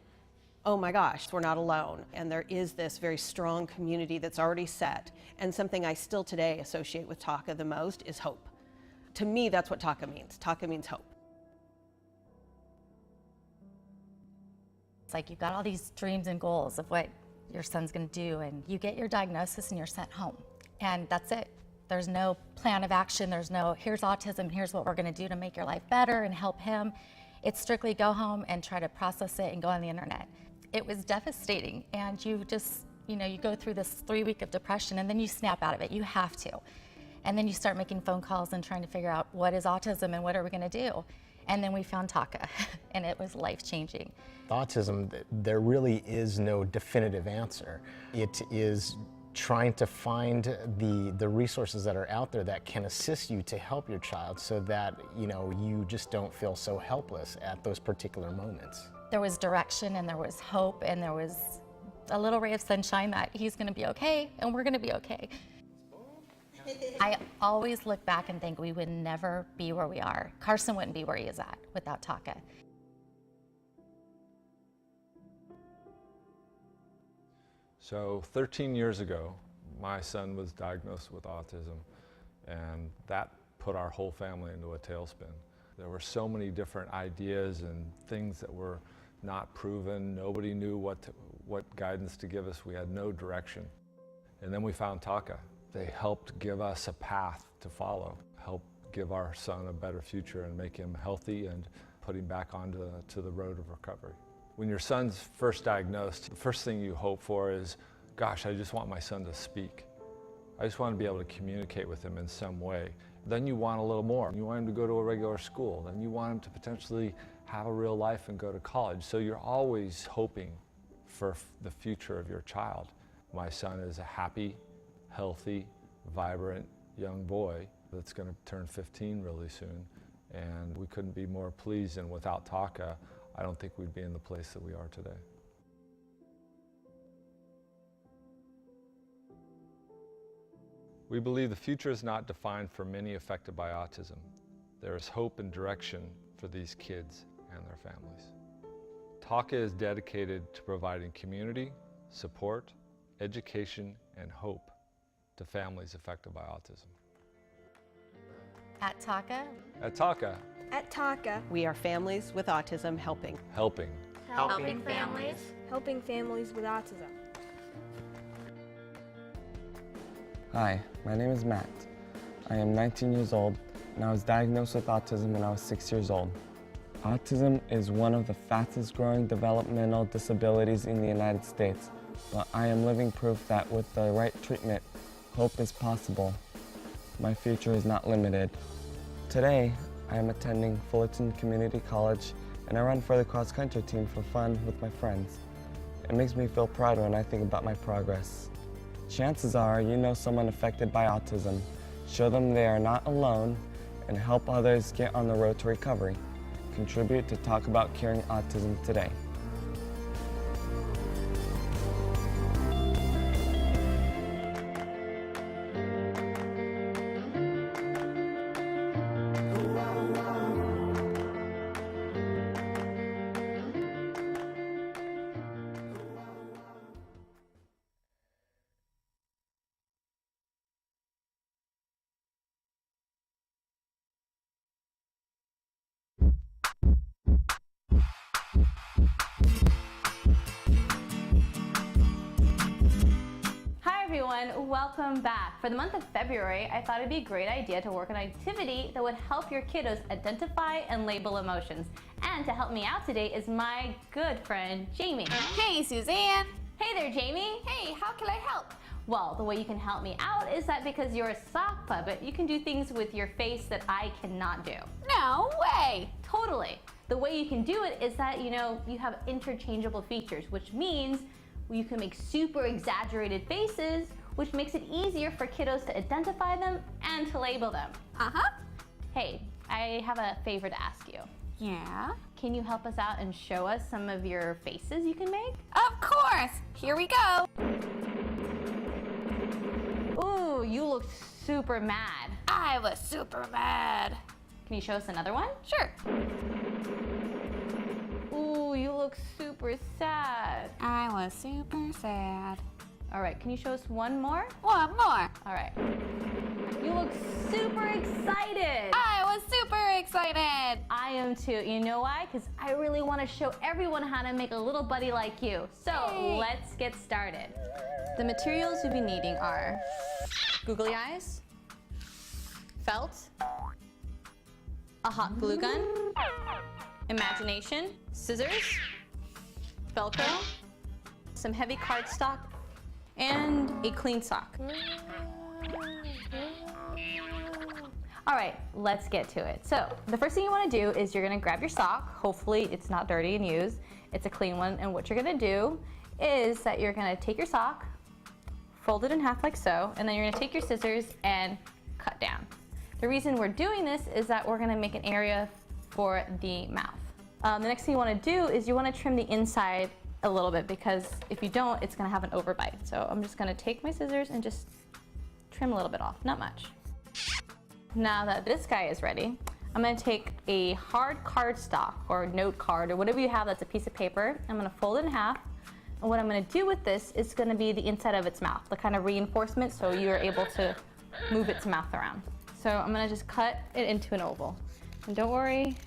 oh my gosh, we're not alone. And there is this very strong community that's already set. And something I still today associate with Taka the most is hope. To me, that's what Taka means. Taka means hope. It's like you've got all these dreams and goals of what your son's gonna do, and you get your diagnosis and you're sent home. And that's it. There's no plan of action. There's no, here's autism, here's what we're gonna do to make your life better and help him. It's strictly go home and try to process it and go on the internet. It was devastating, and you just, you know, you go through this 3-week of depression and then you snap out of it. You have to. And then you start making phone calls and trying to figure out what is autism and what are we gonna do? And then we found Taka, and it was life-changing. Autism, there really is no definitive answer. It is trying to find the resources that are out there that can assist you to help your child so that, you know, you just don't feel so helpless at those particular moments. There was direction, and there was hope, and there was a little ray of sunshine that he's gonna be okay, and we're gonna be okay. I always look back and think we would never be where we are. Carson wouldn't be where he is at without Taka. So 13 years ago, my son was diagnosed with autism, and that put our whole family into a tailspin. There were so many different ideas and things that were not proven. Nobody knew what guidance to give us. We had no direction. And then we found Taka. They helped give us a path to follow, help give our son a better future and make him healthy and put him back onto the road of recovery. When your son's first diagnosed, the first thing you hope for is, gosh, I just want my son to speak. I just want to be able to communicate with him in some way. Then you want a little more. You want him to go to a regular school. Then you want him to potentially have a real life and go to college. So you're always hoping for the future of your child. My son is a happy, healthy, vibrant young boy that's going to turn 15 really soon, and we couldn't be more pleased. And without Taka, I don't think we'd be in the place that we are today. We believe the future is not defined for many affected by autism. There is hope and direction for these kids and their families. Taka is dedicated to providing community, support, education, and hope to families affected by autism. At Taka? At Taka. At Taka, we are families with autism helping. Helping. Helping families. Helping families with autism. Hi, my name is Matt. I am 19 years old, and I was diagnosed with autism when I was 6 years old. Autism is one of the fastest growing developmental disabilities in the United States, but I am living proof that with the right treatment, hope is possible. My future is not limited. Today, I am attending Fullerton Community College, and I run for the cross-country team for fun with my friends. It makes me feel proud when I think about my progress. Chances are you know someone affected by autism. Show them they are not alone and help others get on the road to recovery. Contribute to Talk About Curing Autism today. Hi everyone, welcome back. For the month of February, I thought it'd be a great idea to work on an activity that would help your kiddos identify and label emotions. And to help me out today is my good friend, Jamie. Hey, Suzanne. Hey there, Jamie. Hey, how can I help? Well, the way you can help me out is that because you're a sock puppet, you can do things with your face that I cannot do. No way. Totally. The way you can do it is that, you have interchangeable features, which means you can make super exaggerated faces, which makes it easier for kiddos to identify them and to label them. Uh-huh. Hey, I have a favor to ask you. Yeah? Can you help us out and show us some of your faces you can make? Of course. Here we go. Ooh, you look super mad. I was super mad. Can you show us another one? Sure. Ooh, you look super sad. I was super sad. All right, can you show us one more? One more. All right. You look super excited. I was super excited. I am too. You know why? Because I really want to show everyone how to make a little buddy like you. So let's get started. The materials you'll be needing are googly eyes, felt, a hot glue gun, imagination, scissors, Velcro, some heavy cardstock, and a clean sock. All right, let's get to it. So the first thing you want to do is you're going to grab your sock. Hopefully it's not dirty and used. It's a clean one. And what you're going to do is that you're going to take your sock, fold it in half like so, and then you're going to take your scissors and cut down. The reason we're doing this is that we're going to make an area for the mouth. The next thing you want to do is you want to trim the inside a little bit, because if you don't, it's going to have an overbite. So I'm just going to take my scissors and just trim a little bit off, not much. Now that this guy is ready, I'm going to take a hard cardstock or note card or whatever you have that's a piece of paper. I'm going to fold it in half. And what I'm going to do with this is going to be the inside of its mouth, the kind of reinforcement so you're able to move its mouth around. So I'm going to just cut it into an oval. And don't worry,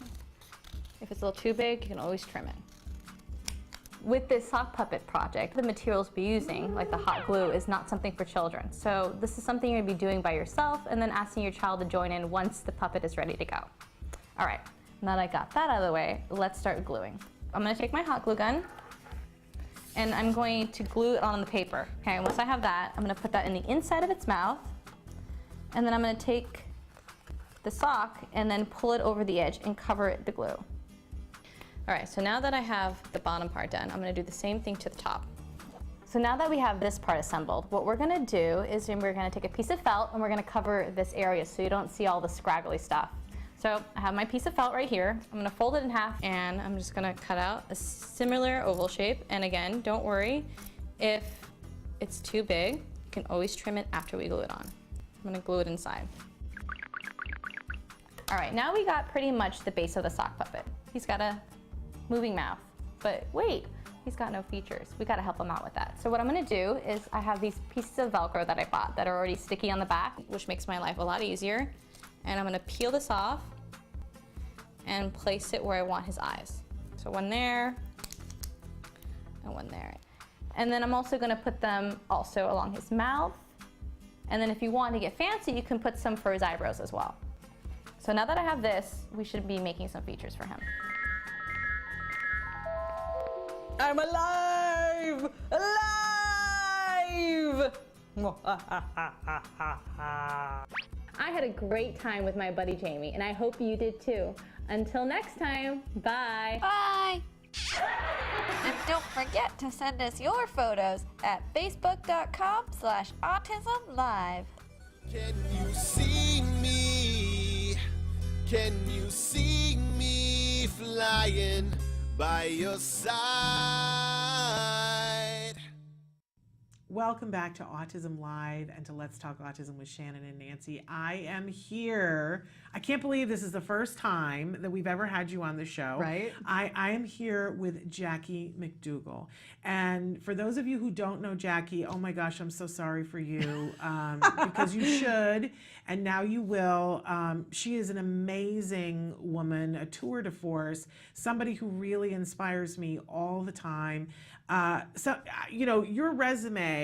if it's a little too big, you can always trim it. With this sock puppet project, the materials we'll be using, like the hot glue, is not something for children. So this is something you're going to be doing by yourself and then asking your child to join in once the puppet is ready to go. All right, now that I got that out of the way, let's start gluing. I'm going to take my hot glue gun and I'm going to glue it on the paper. Okay, once I have that, I'm going to put that in the inside of its mouth, and then I'm going to take the sock and then pull it over the edge and cover it with the glue. All right, so now that I have the bottom part done, I'm going to do the same thing to the top. So now that we have this part assembled, what we're going to do is we're going to take a piece of felt and we're going to cover this area so you don't see all the scraggly stuff. So I have my piece of felt right here. I'm going to fold it in half and I'm just going to cut out a similar oval shape. And again, don't worry if it's too big. You can always trim it after we glue it on. I'm going to glue it inside. All right, now we got pretty much the base of the sock puppet. He's got a moving mouth, but wait, he's got no features. We gotta help him out with that. So what I'm gonna do is I have these pieces of Velcro that I bought that are already sticky on the back, which makes my life a lot easier. And I'm gonna peel this off and place it where I want his eyes. So one there and one there. And then I'm also gonna put them also along his mouth. And then if you want to get fancy, you can put some for his eyebrows as well. So now that I have this, we should be making some features for him. I'm alive! Alive! I had a great time with my buddy Jamie, and I hope you did too. Until next time, bye. Bye. And don't forget to send us your photos at facebook.com/autism-live. Can you see me? Can you see me flying by your side? Welcome back to Autism Live and to Let's Talk Autism with Shannon and Nancy. I am here. I can't believe this is the first time that we've ever had you on the show. Right. I am here with Jackie McDougall. And for those of you who don't know Jackie, oh my gosh, I'm so sorry for you, because you should, and now you will. She is an amazing woman, a tour de force, somebody who really inspires me all the time. Your resume,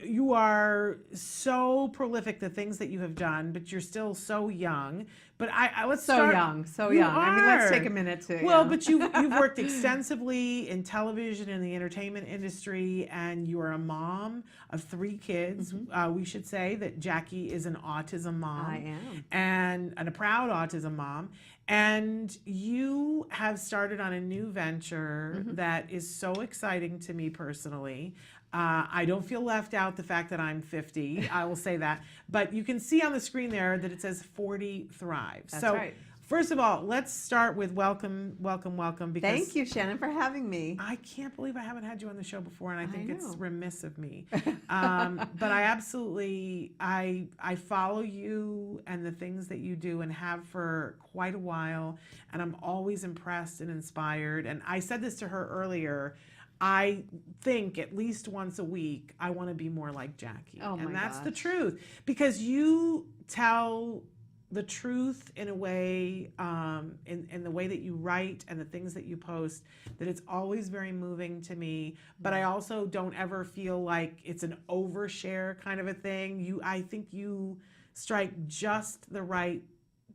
you are so prolific, the things that you have done, but you're still so young. But let's So start. young, so You young. I mean, let's are. take a minute to. Well, yeah. but you've worked extensively in television, in the entertainment industry, and you are a mom of 3 kids. We should say that Jackie is an autism mom. I am. And a proud autism mom. And you have started on a new venture that is so exciting to me personally. I don't feel left out, the fact that I'm 50, I will say that. But you can see on the screen there that it says 40 Thrive. That's so right. First of all, let's start with welcome. Because Thank you, Shannon, for having me. I can't believe I haven't had you on the show before, and I think it's know. remiss of me. But I absolutely, I follow you and the things that you do and have for quite a while, and I'm always impressed and inspired. And I said this to her earlier, I think at least once a week, I want to be more like Jackie. Oh my and that's the gosh. truth, because you tell the truth in a way, in the way that you write and the things that you post, that it's always very moving to me. But I also don't ever feel like it's an overshare kind of a thing. I think you strike just the right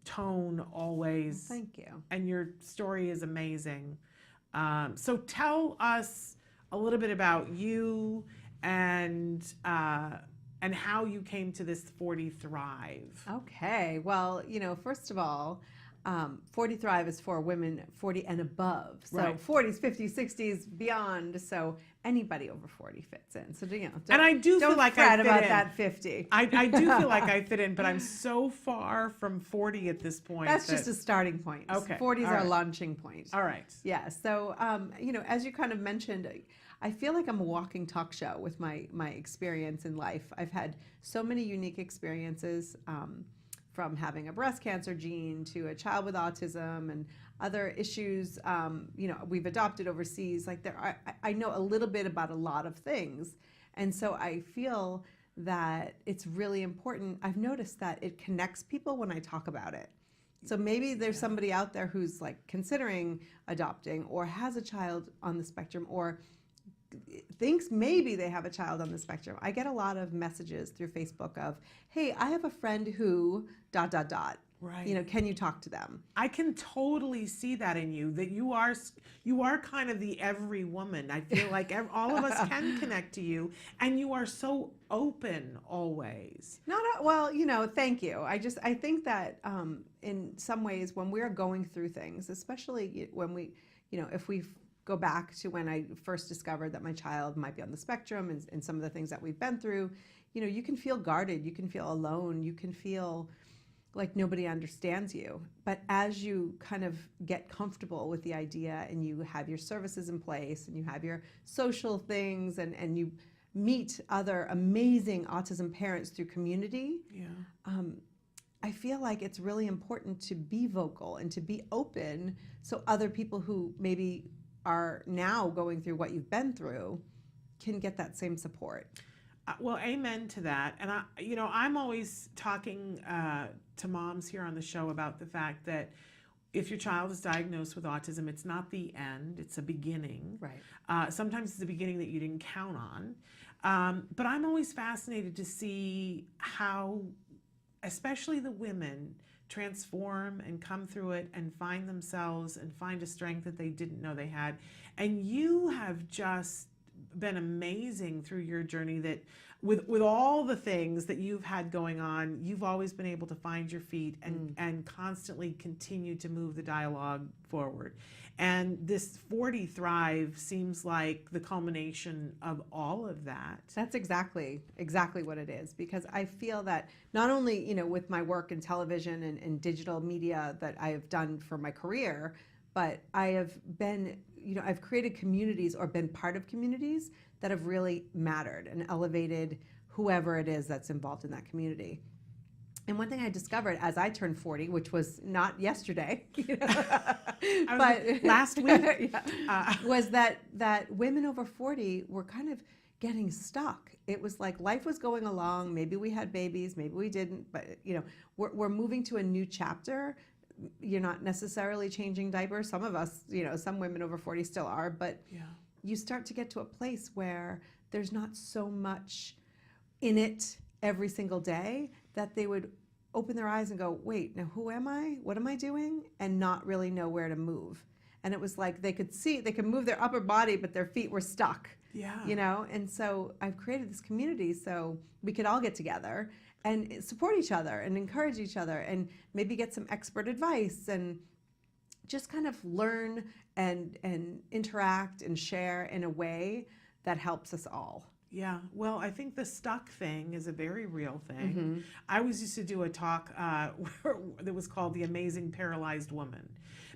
tone always. Thank you. And your story is amazing. So tell us a little bit about you and how you came to this 40 Thrive. Okay. Well, first of all, 40 Thrive is for women 40 and above. So Right. 40s, 50s, 60s, beyond. So anybody over 40 fits in. So, And I do feel like I fret fit about in. that 50. I do feel like I fit in, but I'm so far from 40 at this point. That's just a starting point. Okay. 40s All are right. a launching point. All right. Yeah. So, as you kind of mentioned, I feel like I'm a walking talk show with my experience in life. I've had so many unique experiences, from having a breast cancer gene to a child with autism and other issues. We've adopted overseas. Like I know a little bit about a lot of things, and so I feel that it's really important. I've noticed that it connects people when I talk about it. So maybe there's somebody out there who's like considering adopting or has a child on the spectrum or thinks maybe they have a child on the spectrum. I get a lot of messages through Facebook of, hey, I have a friend who ... Right. Can you talk to them? I can totally see that in you, that you are kind of the every woman. I feel like all of us can connect to you, and you are so open always. Thank you. I think that in some ways when we're going through things, especially when we, if we go back to when I first discovered that my child might be on the spectrum and some of the things that we've been through, you can feel guarded, you can feel alone, you can feel like nobody understands you. But as you kind of get comfortable with the idea and you have your services in place and you have your social things and you meet other amazing autism parents through community, I feel like it's really important to be vocal and to be open so other people who maybe are now going through what you've been through can get that same support. Well, amen to that. And I'm always talking to moms here on the show about the fact that if your child is diagnosed with autism, it's not the end, it's a beginning. Right. Sometimes it's a beginning that you didn't count on. But I'm always fascinated to see how, especially the women, transform and come through it and find themselves and find a strength that they didn't know they had. And you have just been amazing through your journey, that with all the things that you've had going on, you've always been able to find your feet and constantly continue to move the dialogue forward. And this 40 Thrive seems like the culmination of all of that. That's exactly what it is, because I feel that not only, you know, with my work in television and digital media that I have done for my career, but I have been, you know, I've created communities or been part of communities that have really mattered and elevated whoever it is that's involved in that community. And one thing I discovered as I turned 40, which was not yesterday, you know, but last week, was that women over 40 were kind of getting stuck. It was like life was going along. Maybe we had babies, maybe we didn't, but you know, we're moving to a new chapter. You're not necessarily changing diapers. Some of us, you know, some women over 40 still are, but you start to get to a place where there's not so much in it every single day that they would open their eyes and go, wait, now who am I? What am I doing? And not really know where to move. And it was like they could move their upper body, but their feet were stuck. Yeah. You know, and so I've created this community so we could all get together and support each other and encourage each other and maybe get some expert advice and just kind of learn and interact and share in a way that helps us all. Yeah, well, I think the stuck thing is a very real thing. I was used to do a talk that was called The Amazing Paralyzed Woman,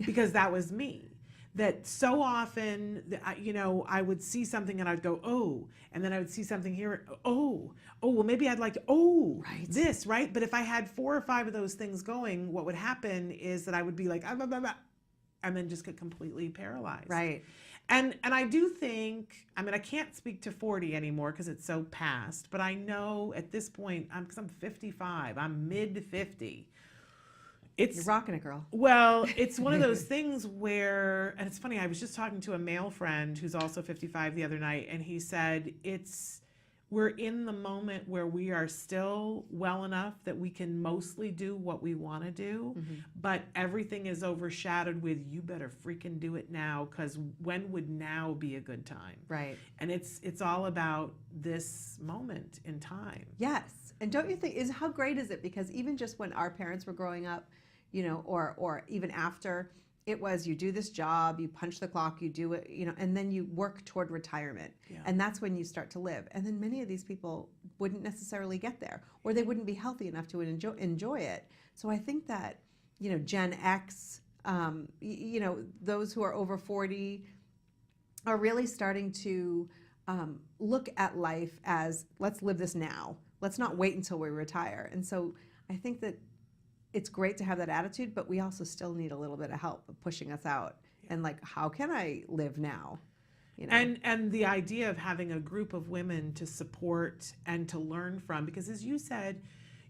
because that was me. That so often, you know, I would see something and I'd go, oh, and then I would see something here, oh, well, maybe I'd like to, this, right? But if I had 4 or 5 of those things going, what would happen is that I would be like, ah, blah, blah, blah, and then just get completely paralyzed. Right. And I do think, I mean, I can't speak to 40 anymore because it's so past, but I know at this point, because I'm 55, I'm mid-50. You're rocking it, girl. Well, it's one of those things where, and it's funny, I was just talking to a male friend who's also 55 the other night, and he said we're in the moment where we are still well enough that we can mostly do what we want to do, but everything is overshadowed with, you better freaking do it now, because when would now be a good time? Right. And it's all about this moment in time. Yes. And don't you think, how great is it? Because even just when our parents were growing up, you know, or even after, it was, you do this job, you punch the clock, you do it, you know, and then you work toward retirement. Yeah. And that's when you start to live. And then many of these people wouldn't necessarily get there, or they wouldn't be healthy enough to enjoy it. So I think that, you know, Gen X, you know, those who are over 40 are really starting to look at life as, let's live this now. Let's not wait until we retire. And so I think that it's great to have that attitude, but we also still need a little bit of help of pushing us out. And like, how can I live now? You know? And the idea of having a group of women to support and to learn from, because as you said,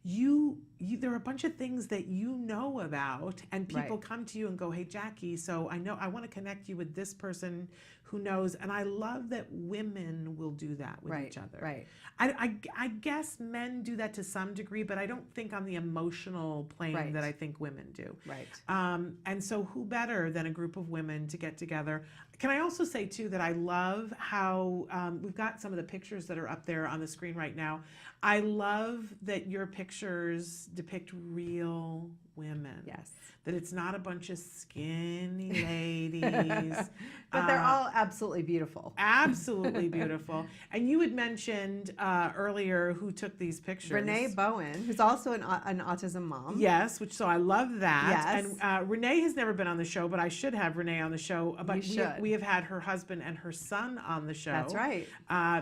there are a bunch of things that you know about, and people come to you and go, hey, Jackie, so I want to connect you with this person who knows. And I love that women will do that with each other. Right. I guess men do that to some degree, but I don't think on the emotional plane that I think women do. Right. And so who better than a group of women to get together? Can I also say, too, that I love how we've got some of the pictures that are up there on the screen right now. I love that your pictures depict real women. Yes. That it's not a bunch of skinny ladies. But they're all absolutely beautiful. Absolutely beautiful. And you had mentioned earlier who took these pictures. Renee Bowen, who's also an autism mom. Yes, so I love that. Yes. And Renee has never been on the show, but I should have Renee on the show. But You should. we have had her husband and her son on the show. That's right.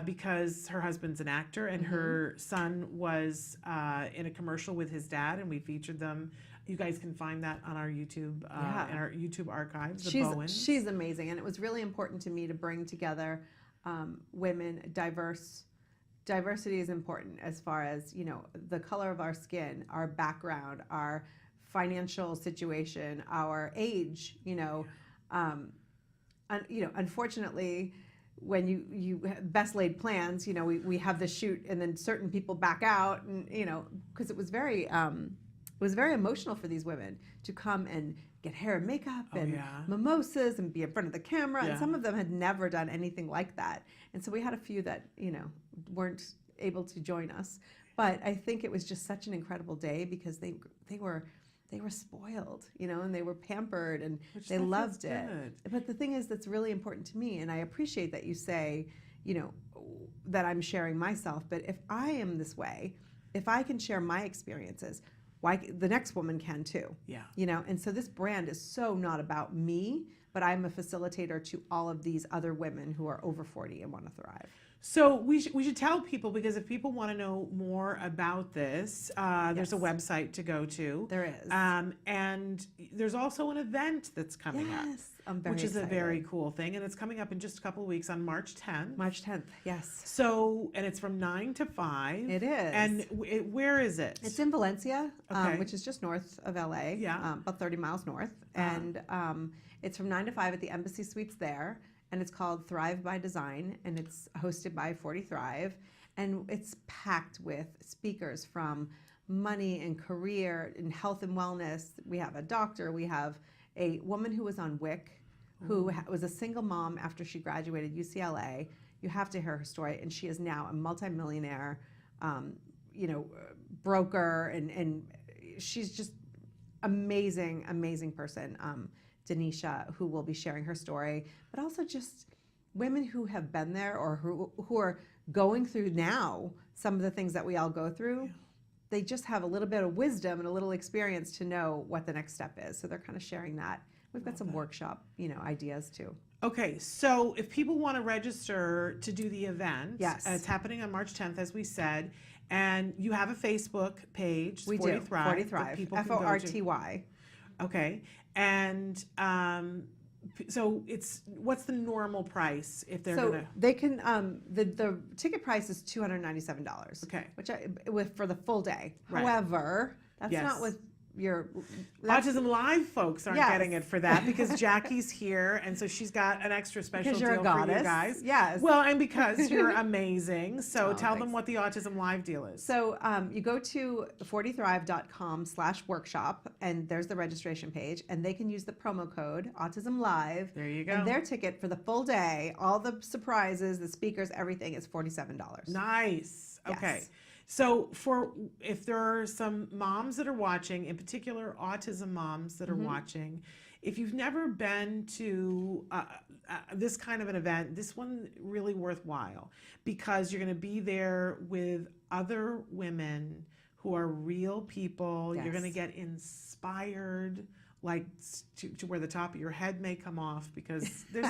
Because her husband's an actor, and her son was in a commercial with his dad, and we featured them. You guys can find that on our YouTube, in our YouTube archives. Bowens. She's amazing, and it was really important to me to bring together women, diversity is important as far as, you know, the color of our skin, our background, our financial situation, our age, you know. Unfortunately, when you best laid plans, you know, we have the shoot and then certain people back out, and, you know, because it was very was very emotional for these women to come and get hair and makeup and mimosas and be in front of the camera. And some of them had never done anything like that. And so we had a few that, weren't able to join us. But I think it was just such an incredible day because they were spoiled, and they were pampered and they loved it. But the thing is that's really important to me, and I appreciate that you say, that I'm sharing myself, but if I am this way, if I can share my experiences, why the next woman can too. Yeah. And so this brand is so not about me, but I'm a facilitator to all of these other women who are over 40 and want to thrive. So we should tell people, because if people want to know more about this, there's a website to go to. There is. And there's also an event that's coming up. I'm very which is excited. a very cool thing. And it's coming up in just a couple of weeks on March 10th. March 10th, yes. So, and it's from 9 to 5. It is. And where is it? It's in Valencia, Okay. which is just north of LA, Yeah. about 30 miles north. And it's from 9 to 5 at the Embassy Suites there. And it's called Thrive by Design, and it's hosted by 40 Thrive. And it's packed with speakers from money and career and health and wellness. We have a doctor. We have a woman who was on WIC, who was a single mom after she graduated UCLA. You have to hear her story. And she is now a multimillionaire, broker. And she's just amazing, amazing person. Denisha, who will be sharing her story, but also just women who have been there or who are going through now some of the things that we all go through. They just have a little bit of wisdom and a little experience to know what the next step is. So they're kind of sharing that. We've got some workshop, ideas too. Okay, so if people want to register to do the event, Yes. It's happening on March 10th, as we said, and you have a Facebook page, We 40 do. Thrive, 40 that Thrive. people can go to. FORTY. Okay, and so what's the normal price if they're So gonna? they can the ticket price is $297. Okay, for the full day. Right. However, that's Yes. not with your Autism Live folks aren't Yes. getting it for that because Jackie's here, and so she's got an extra special Because you're a deal for you goddess. guys. Yes. Well, and because you're amazing, so Oh, tell them thanks. what the Autism Live deal is. So you go to 40thrive.com/workshop, and there's the registration page, and they can use the promo code Autism Live. There you go. And their ticket for the full day, all the surprises, the speakers, everything is $47. Nice. Yes. Okay. So if there are some moms that are watching, in particular autism moms that are watching, if you've never been to this kind of an event, this one really worthwhile because you're going to be there with other women who are real people. You're going to Yes. get inspired, like to where the top of your head may come off because there's,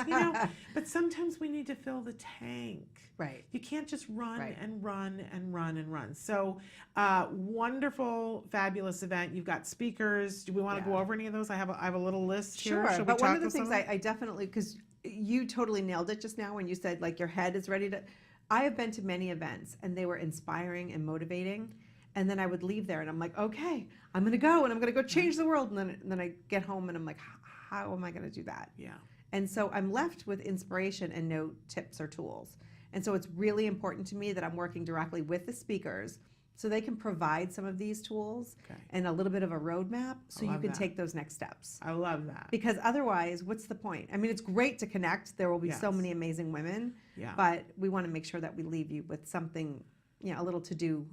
but sometimes we need to fill the tank. Right. You can't just run Right. and run and run and run. So wonderful, fabulous event. You've got speakers. Do we want to go over any of those? I have a little list here. Sure, Should we but one talk of the to things someone? I definitely, because you totally nailed it just now when you said like your head is ready to, I have been to many events and they were inspiring and motivating. And then I would leave there and I'm like, okay, I'm going to go and I'm going to go change the world. And then I get home and I'm like, how am I going to do that? Yeah. And so I'm left with inspiration and no tips or tools. And so it's really important to me that I'm working directly with the speakers so they can provide some of these tools and a little bit of a roadmap so you love can that. take those next steps. I love that. Because otherwise, what's the point? I mean, it's great to connect. There will be so Yes. many amazing women, Yeah. but we want to make sure that we leave you with something, a little to-do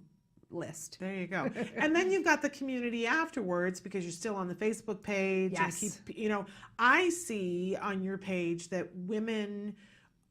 list. There you go. And then you've got the community afterwards because you're still on the Facebook page. Yes. And keep, I see on your page that women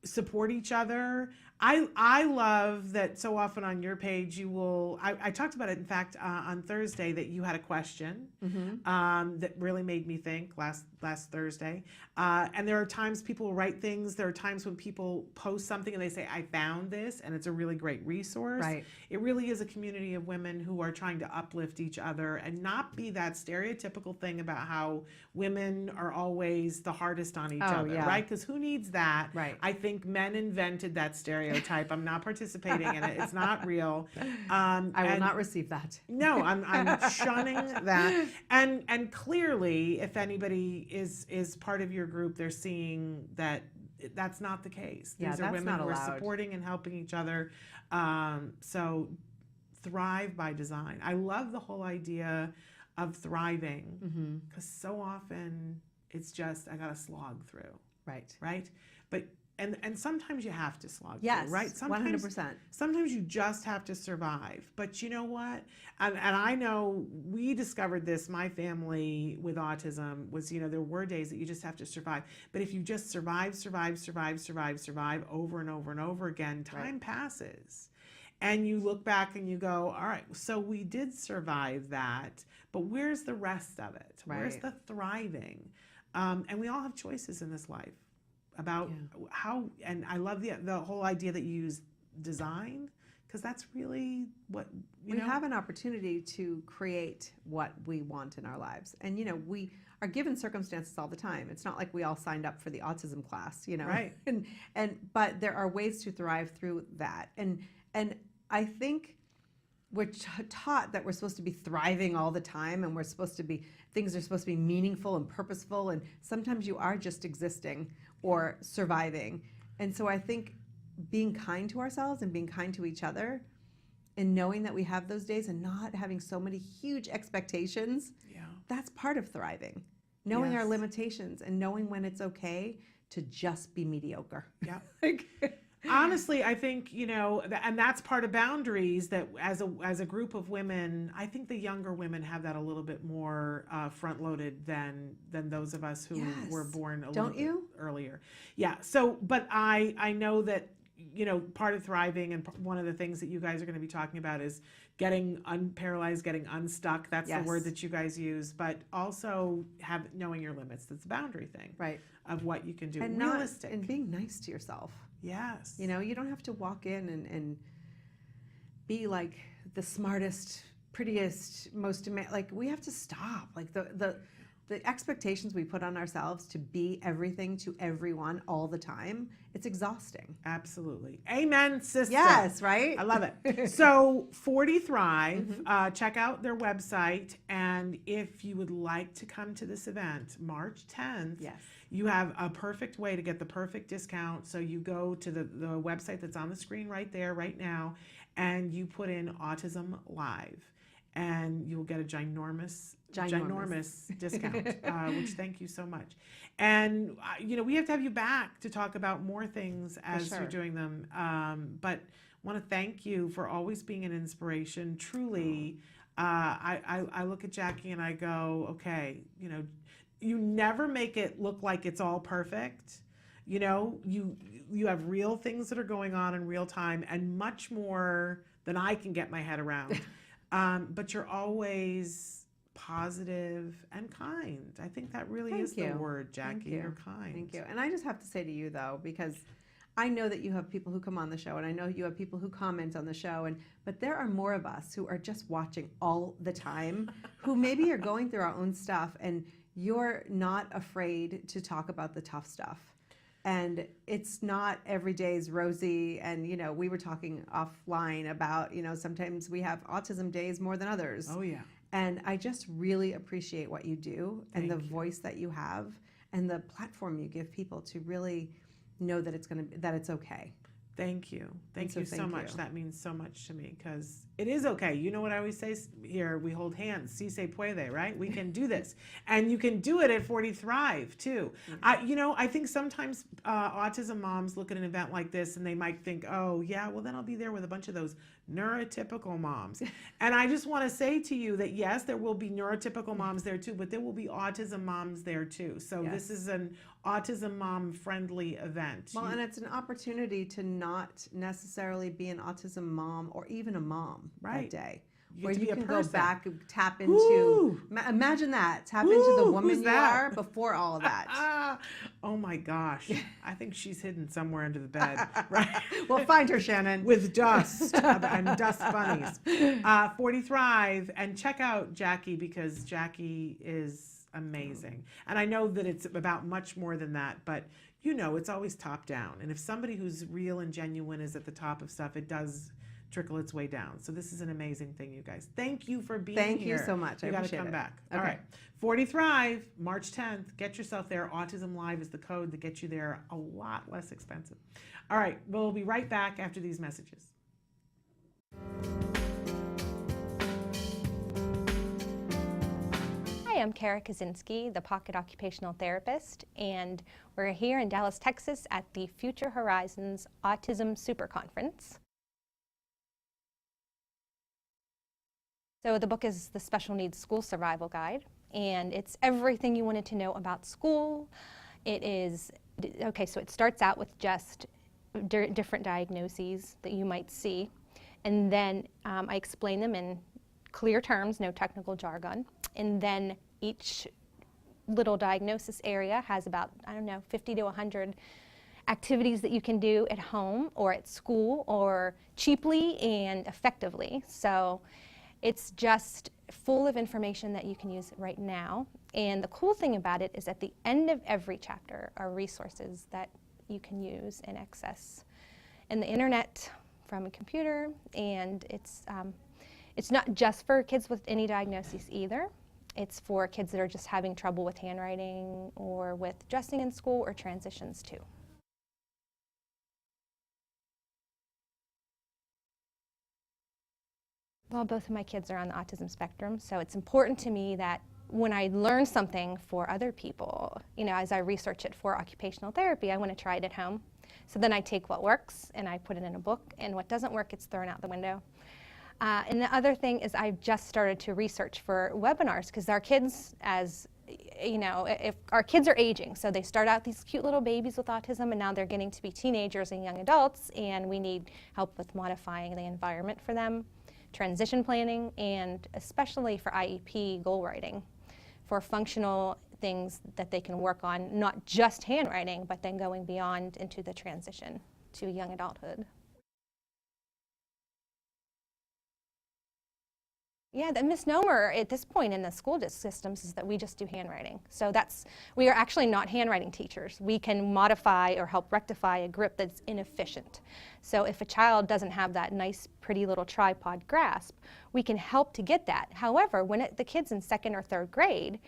support each other. I love that so often on your page you will, I talked about it in fact on Thursday that you had a question that really made me think last Thursday. And there are times people will write things, there are times when people post something and they say, I found this and it's a really great resource. Right. It really is a community of women who are trying to uplift each other and not be that stereotypical thing about how women are always the hardest on each other, yeah. right? Because who needs that? Right. I think men invented that stereotype. I'm not participating in it. It's not real. I will not receive that. No, I'm shunning that. And clearly, if anybody is part of your group, they're seeing that that's not the case. Yeah, These are that's women not who are allowed. supporting and helping each other. So thrive by design. I love the whole idea of thriving, because so often it's just, I got to slog through. Right? But and sometimes you have to slog through, right? 100%. Sometimes you just have to survive. But you know what? And I know we discovered this, my family with autism was, there were days that you just have to survive. But if you just survive over and over and over again, time passes. And you look back and you go, all right, so we did survive that, but where's the rest of it? Where's the thriving? And we all have choices in this life about how, and I love the whole idea that you use design, because that's really what, we have an opportunity to create what we want in our lives. And, we are given circumstances all the time. It's not like we all signed up for the autism class, Right. But there are ways to thrive through that. And I think we're taught that we're supposed to be thriving all the time, and things are supposed to be meaningful and purposeful, and sometimes you are just existing or surviving. And so I think being kind to ourselves and being kind to each other and knowing that we have those days and not having so many huge expectations, that's part of thriving. Knowing our limitations and knowing when it's okay to just be mediocre. Yeah. Honestly, I think, and that's part of boundaries, that as a group of women, I think the younger women have that a little bit more front loaded than those of us who were born a little bit earlier. Yeah. So, but I know that, part of thriving, and one of the things that you guys are going to be talking about is getting unparalyzed, getting unstuck. That's the word that you guys use, but also knowing your limits. That's a boundary thing. Right. Of what you can do. And realistic. And being nice to yourself. Yes. You don't have to walk in and be like the smartest, prettiest, most we have to stop. Like the expectations we put on ourselves to be everything to everyone all the time, it's exhausting. Absolutely. Amen, sister. Yes, right? I love it. So 40 Thrive, check out their website, and if you would like to come to this event, March 10th, you have a perfect way to get the perfect discount. So you go to the website that's on the screen right there, right now, and you put in autism-live, and you'll get a ginormous discount, which thank you so much. And, we have to have you back to talk about more things as you're doing them. But want to thank you for always being an inspiration. Truly, I look at Jackie and I go, okay, you never make it look like it's all perfect. You have real things that are going on in real time, and much more than I can get my head around. But you're always positive and kind. I think that really is the word, Jackie. You're kind. Thank you. And I just have to say to you, though, because I know that you have people who come on the show, and I know you have people who comment on the show, but there are more of us who are just watching all the time, who maybe are going through our own stuff, and you're not afraid to talk about the tough stuff. And it's not every day's rosy. And, we were talking offline about, sometimes we have autism days more than others. Oh, yeah. And I just really appreciate what you do and the voice that you have and the platform you give people to really know that it's okay. Thank you. Thank you so much. That means so much to me, because it is okay. You know what I always say here? We hold hands. Si se puede, right? We can do this. And you can do it at 40 Thrive, too. I think sometimes autism moms look at an event like this and they might think, oh, yeah, well, then I'll be there with a bunch of those neurotypical moms. And I just want to say to you that, yes, there will be neurotypical moms there, too, but there will be autism moms there, too. So this is an autism mom friendly event. Well, and it's an opportunity to not necessarily be an autism mom or even a mom that day. Where you can go back and tap into, imagine that, tap into the woman you are before all of that. Oh my gosh. I think she's hidden somewhere under the bed. Right? We'll find her, Shannon. With dust and dust bunnies. 40 Thrive, and check out Jackie, because Jackie is amazing. And I know that it's about much more than that, but it's always top down. And if somebody who's real and genuine is at the top of stuff, it does trickle its way down. So this is an amazing thing, you guys. Thank you for being here. Thank you so much. You got to come back. Okay. All right. 40 Thrive, March 10th. Get yourself there. Autism-live is the code that gets you there a lot less expensive. All right. We'll be right back after these messages. Hi, I'm Kara Kaczynski, the Pocket Occupational Therapist, and we're here in Dallas, Texas at the Future Horizons Autism Super Conference. So the book is the Special Needs School Survival Guide, and it's everything you wanted to know about school. It is, okay, so it starts out with just different diagnoses that you might see, and then I explain them in clear terms, no technical jargon, and then each little diagnosis area has about, I don't know, 50 to 100 activities that you can do at home or at school or cheaply and effectively. So it's just full of information that you can use right now. And the cool thing about it is at the end of every chapter are resources that you can use and access in the internet from a computer, and it's not just for kids with any diagnoses either. It's for kids that are just having trouble with handwriting or with dressing in school or transitions too. Well, both of my kids are on the autism spectrum, so it's important to me that when I learn something for other people, you know, as I research it for occupational therapy, I want to try it at home. So then I take what works and I put it in a book, and what doesn't work, it's thrown out the window. And the other thing is I've just started to research for webinars, because our kids, as you know, if our kids are aging, so they start out these cute little babies with autism, and now they're getting to be teenagers and young adults, and we need help with modifying the environment for them, transition planning, and especially for IEP goal writing, for functional things that they can work on, not just handwriting, but then going beyond into the transition to young adulthood. Yeah, the misnomer at this point in the school systems is that we just do handwriting. So we are actually not handwriting teachers. We can modify or help rectify a grip that's inefficient. So if a child doesn't have that nice, pretty little tripod grasp, we can help to get that. However, when the kid's in 2nd or 3rd grade,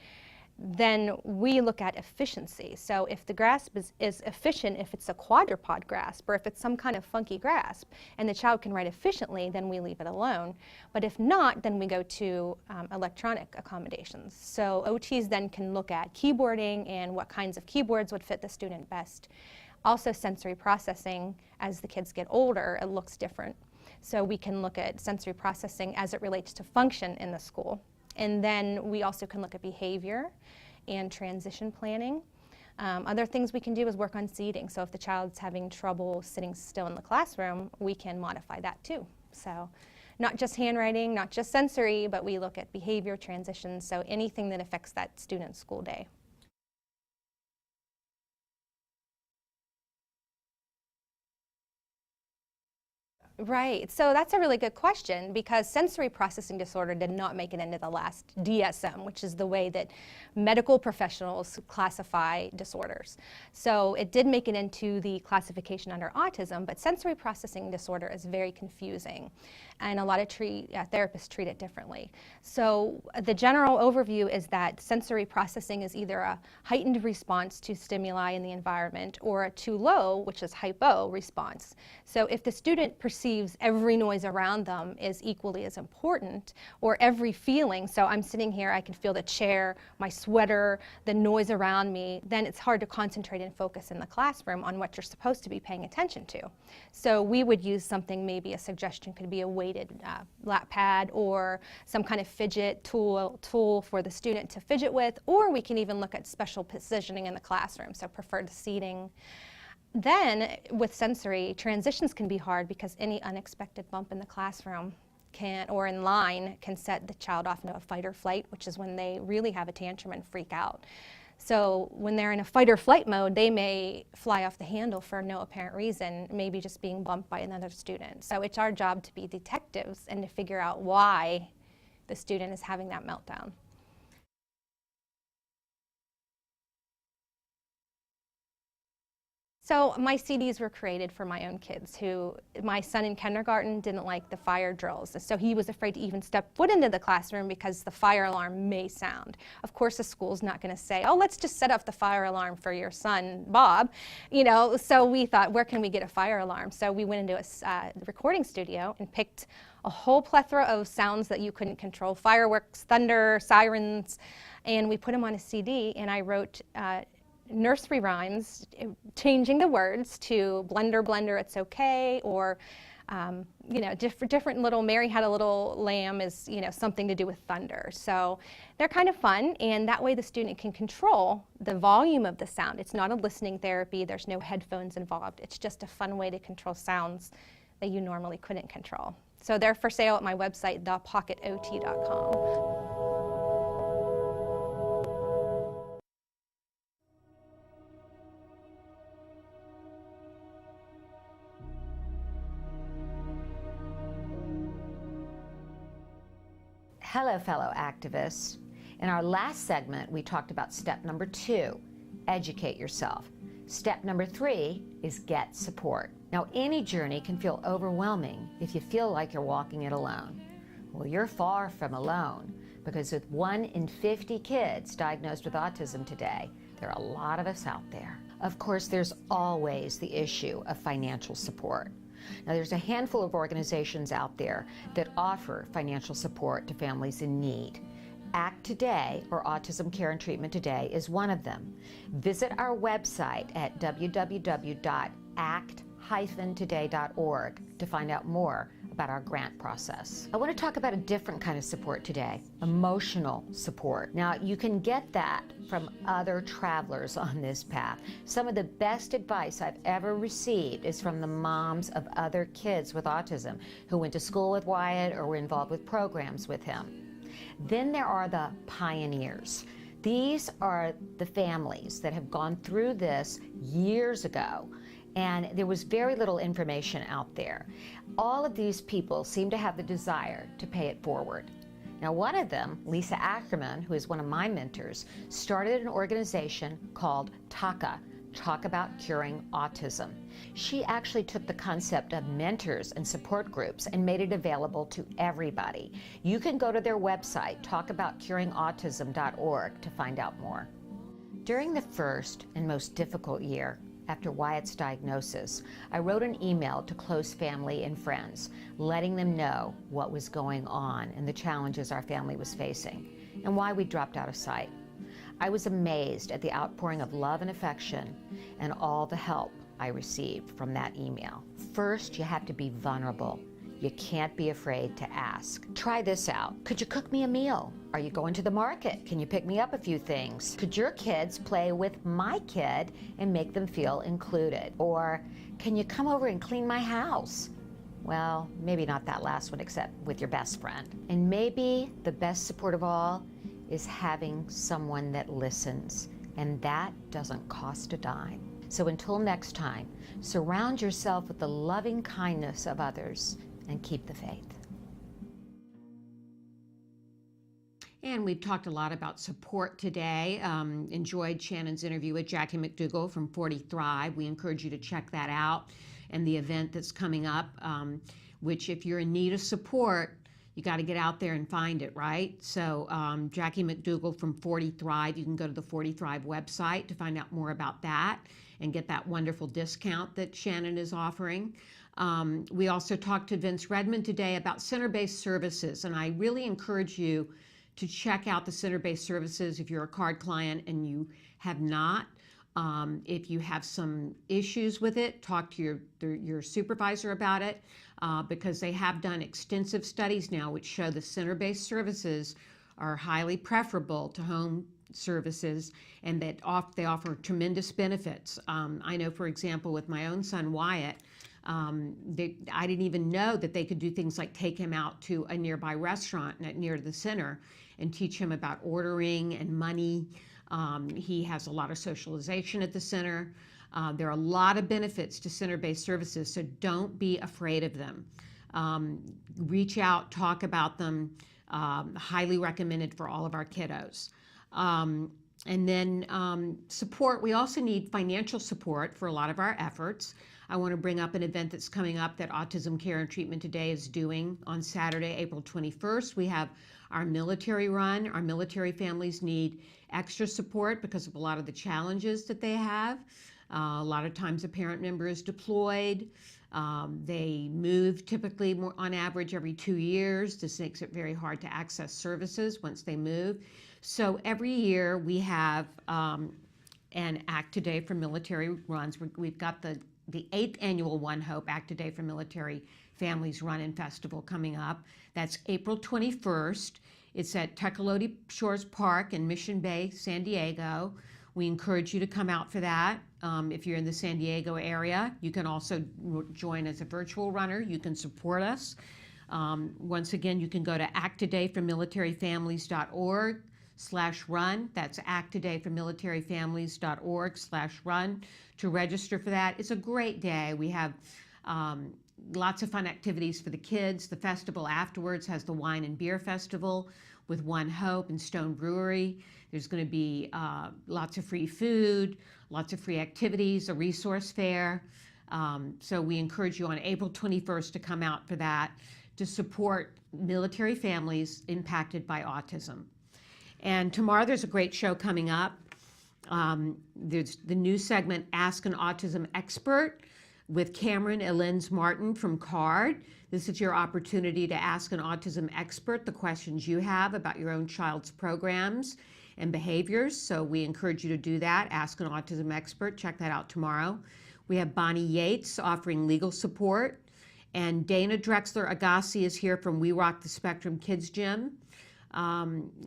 then we look at efficiency. So if the grasp is efficient, if it's a quadrupod grasp, or if it's some kind of funky grasp, and the child can write efficiently, then we leave it alone. But if not, then we go to electronic accommodations. So OTs then can look at keyboarding and what kinds of keyboards would fit the student best. Also sensory processing, as the kids get older, it looks different. So we can look at sensory processing as it relates to function in the school. And then we also can look at behavior and transition planning. Other things we can do is work on seating. So if the child's having trouble sitting still in the classroom, we can modify that too. So not just handwriting, not just sensory, but we look at behavior, transitions, so anything that affects that student's school day. Right, so that's a really good question, because sensory processing disorder did not make it into the last DSM, which is the way that medical professionals classify disorders. So it did make it into the classification under autism, but sensory processing disorder is very confusing, and a lot of therapists treat it differently. So the general overview is that sensory processing is either a heightened response to stimuli in the environment or a too low, which is hypo, response. So if the student perceives every noise around them is equally as important, or every feeling, so I'm sitting here, I can feel the chair, my sweater, the noise around me, then it's hard to concentrate and focus in the classroom on what you're supposed to be paying attention to. So we would use something, maybe a suggestion could be a weighted lap pad or some kind of fidget tool for the student to fidget with, or we can even look at special positioning in the classroom, so preferred seating. Then, with sensory, transitions can be hard because any unexpected bump in the classroom or in line can set the child off into a fight or flight, which is when they really have a tantrum and freak out. So when they're in a fight or flight mode, they may fly off the handle for no apparent reason, maybe just being bumped by another student. So it's our job to be detectives and to figure out why the student is having that meltdown. So my CDs were created for my own kids my son in kindergarten didn't like the fire drills. So he was afraid to even step foot into the classroom because the fire alarm may sound. Of course, the school's not going to say, oh, let's just set off the fire alarm for your son, Bob. You know, so we thought, where can we get a fire alarm? So we went into a recording studio and picked a whole plethora of sounds that you couldn't control, fireworks, thunder, sirens, and we put them on a CD, and I wrote nursery rhymes, changing the words to Blender, Blender, It's Okay, or you know, different little, Mary Had a Little Lamb is, you know, something to do with thunder. So they're kind of fun, and that way the student can control the volume of the sound. It's not a listening therapy, there's no headphones involved. It's just a fun way to control sounds that you normally couldn't control. So they're for sale at my website, thepocketot.com. Hello, fellow activists. In our last segment, we talked about step number 2, educate yourself. Step number 3 is get support. Now, any journey can feel overwhelming if you feel like you're walking it alone. Well, you're far from alone, because with 1 in 50 kids diagnosed with autism today, there are a lot of us out there. Of course, there's always the issue of financial support. Now, there's a handful of organizations out there that offer financial support to families in need. ACT Today, or Autism Care and Treatment Today, is one of them. Visit our website at www.act-today.org to find out more about our grant process. I want to talk about a different kind of support today, emotional support. Now, you can get that from other travelers on this path. Some of the best advice I've ever received is from the moms of other kids with autism who went to school with Wyatt or were involved with programs with him. Then there are the pioneers. These are the families that have gone through this years ago, and there was very little information out there. All of these people seem to have the desire to pay it forward. Now, one of them, Lisa Ackerman, who is one of my mentors, started an organization called TACA, Talk About Curing Autism. She actually took the concept of mentors and support groups and made it available to everybody. You can go to their website, talkaboutcuringautism.org, to find out more. During the first and most difficult year after Wyatt's diagnosis, I wrote an email to close family and friends, letting them know what was going on and the challenges our family was facing, and why we dropped out of sight. I was amazed at the outpouring of love and affection and all the help I received from that email. First, you have to be vulnerable. You can't be afraid to ask. Try this out. Could you cook me a meal? Are you going to the market? Can you pick me up a few things? Could your kids play with my kid and make them feel included? Or can you come over and clean my house? Well, maybe not that last one, except with your best friend. And maybe the best support of all is having someone that listens, and that doesn't cost a dime. So until next time, surround yourself with the loving kindness of others and keep the faith. And we've talked a lot about support today. Enjoyed Shannon's interview with Jackie McDougall from 40 Thrive. We encourage you to check that out and the event that's coming up, which if you're in need of support, you got to get out there and find it, right? So Jackie McDougall from 40 Thrive, you can go to the 40 Thrive website to find out more about that and get that wonderful discount that Shannon is offering. We also talked to Vince Redmond today about center-based services, and I really encourage you to check out the center-based services if you're a card client and you have not. If you have some issues with it, talk to your supervisor about it, because they have done extensive studies now which show the center-based services are highly preferable to home services, and that they offer tremendous benefits. I know, for example, with my own son Wyatt, I didn't even know that they could do things like take him out to a nearby restaurant near the center and teach him about ordering and money. He has a lot of socialization at the center. There are a lot of benefits to center-based services, so don't be afraid of them. Reach out, talk about them. Highly recommended for all of our kiddos. And then support, we also need financial support for a lot of our efforts. I want to bring up an event that's coming up that Autism Care and Treatment Today is doing on Saturday, April 21st. We have our military run. Our military families need extra support because of a lot of the challenges that they have. A lot of times a parent member is deployed. They move typically more on average every 2 years. This makes it very hard to access services once they move. So every year we have an Act Today for Military runs. We've got the 8th annual One Hope Act Today for Military Families Run and Festival coming up. That's April 21st. It's at Tecolote Shores Park in Mission Bay, San Diego. We encourage you to come out for that. If you're in the San Diego area, you can also join as a virtual runner. You can support us. Once again, you can go to acttodayformilitaryfamilies.org/run. That's acttodayformilitaryfamilies.org/run to register for that. It's a great day. We have lots of fun activities for the kids. The festival afterwards has the Wine and Beer Festival with One Hope and Stone Brewery. There's going to be lots of free food, lots of free activities, a resource fair. So we encourage you on April 21st to come out for that to support military families impacted by autism. And tomorrow there's a great show coming up. There's the new segment, Ask an Autism Expert, with Cameron Elens Martin from CARD. This is your opportunity to ask an autism expert the questions you have about your own child's programs and behaviors. So we encourage you to do that. Ask an autism expert. Check that out tomorrow. We have Bonnie Yates offering legal support. And Dana Drexler Agassi is here from We Rock the Spectrum Kids Gym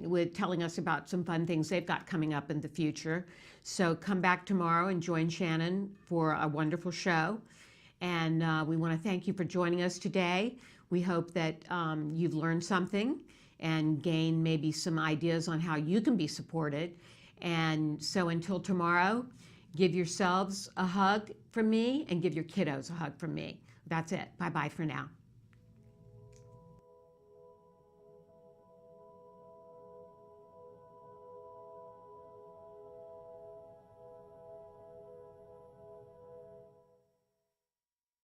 with telling us about some fun things they've got coming up in the future. So come back tomorrow and join Shannon for a wonderful show. And we want to thank you for joining us today. We hope that you've learned something and gained maybe some ideas on how you can be supported. And so until tomorrow, give yourselves a hug from me and give your kiddos a hug from me. That's it. Bye-bye for now.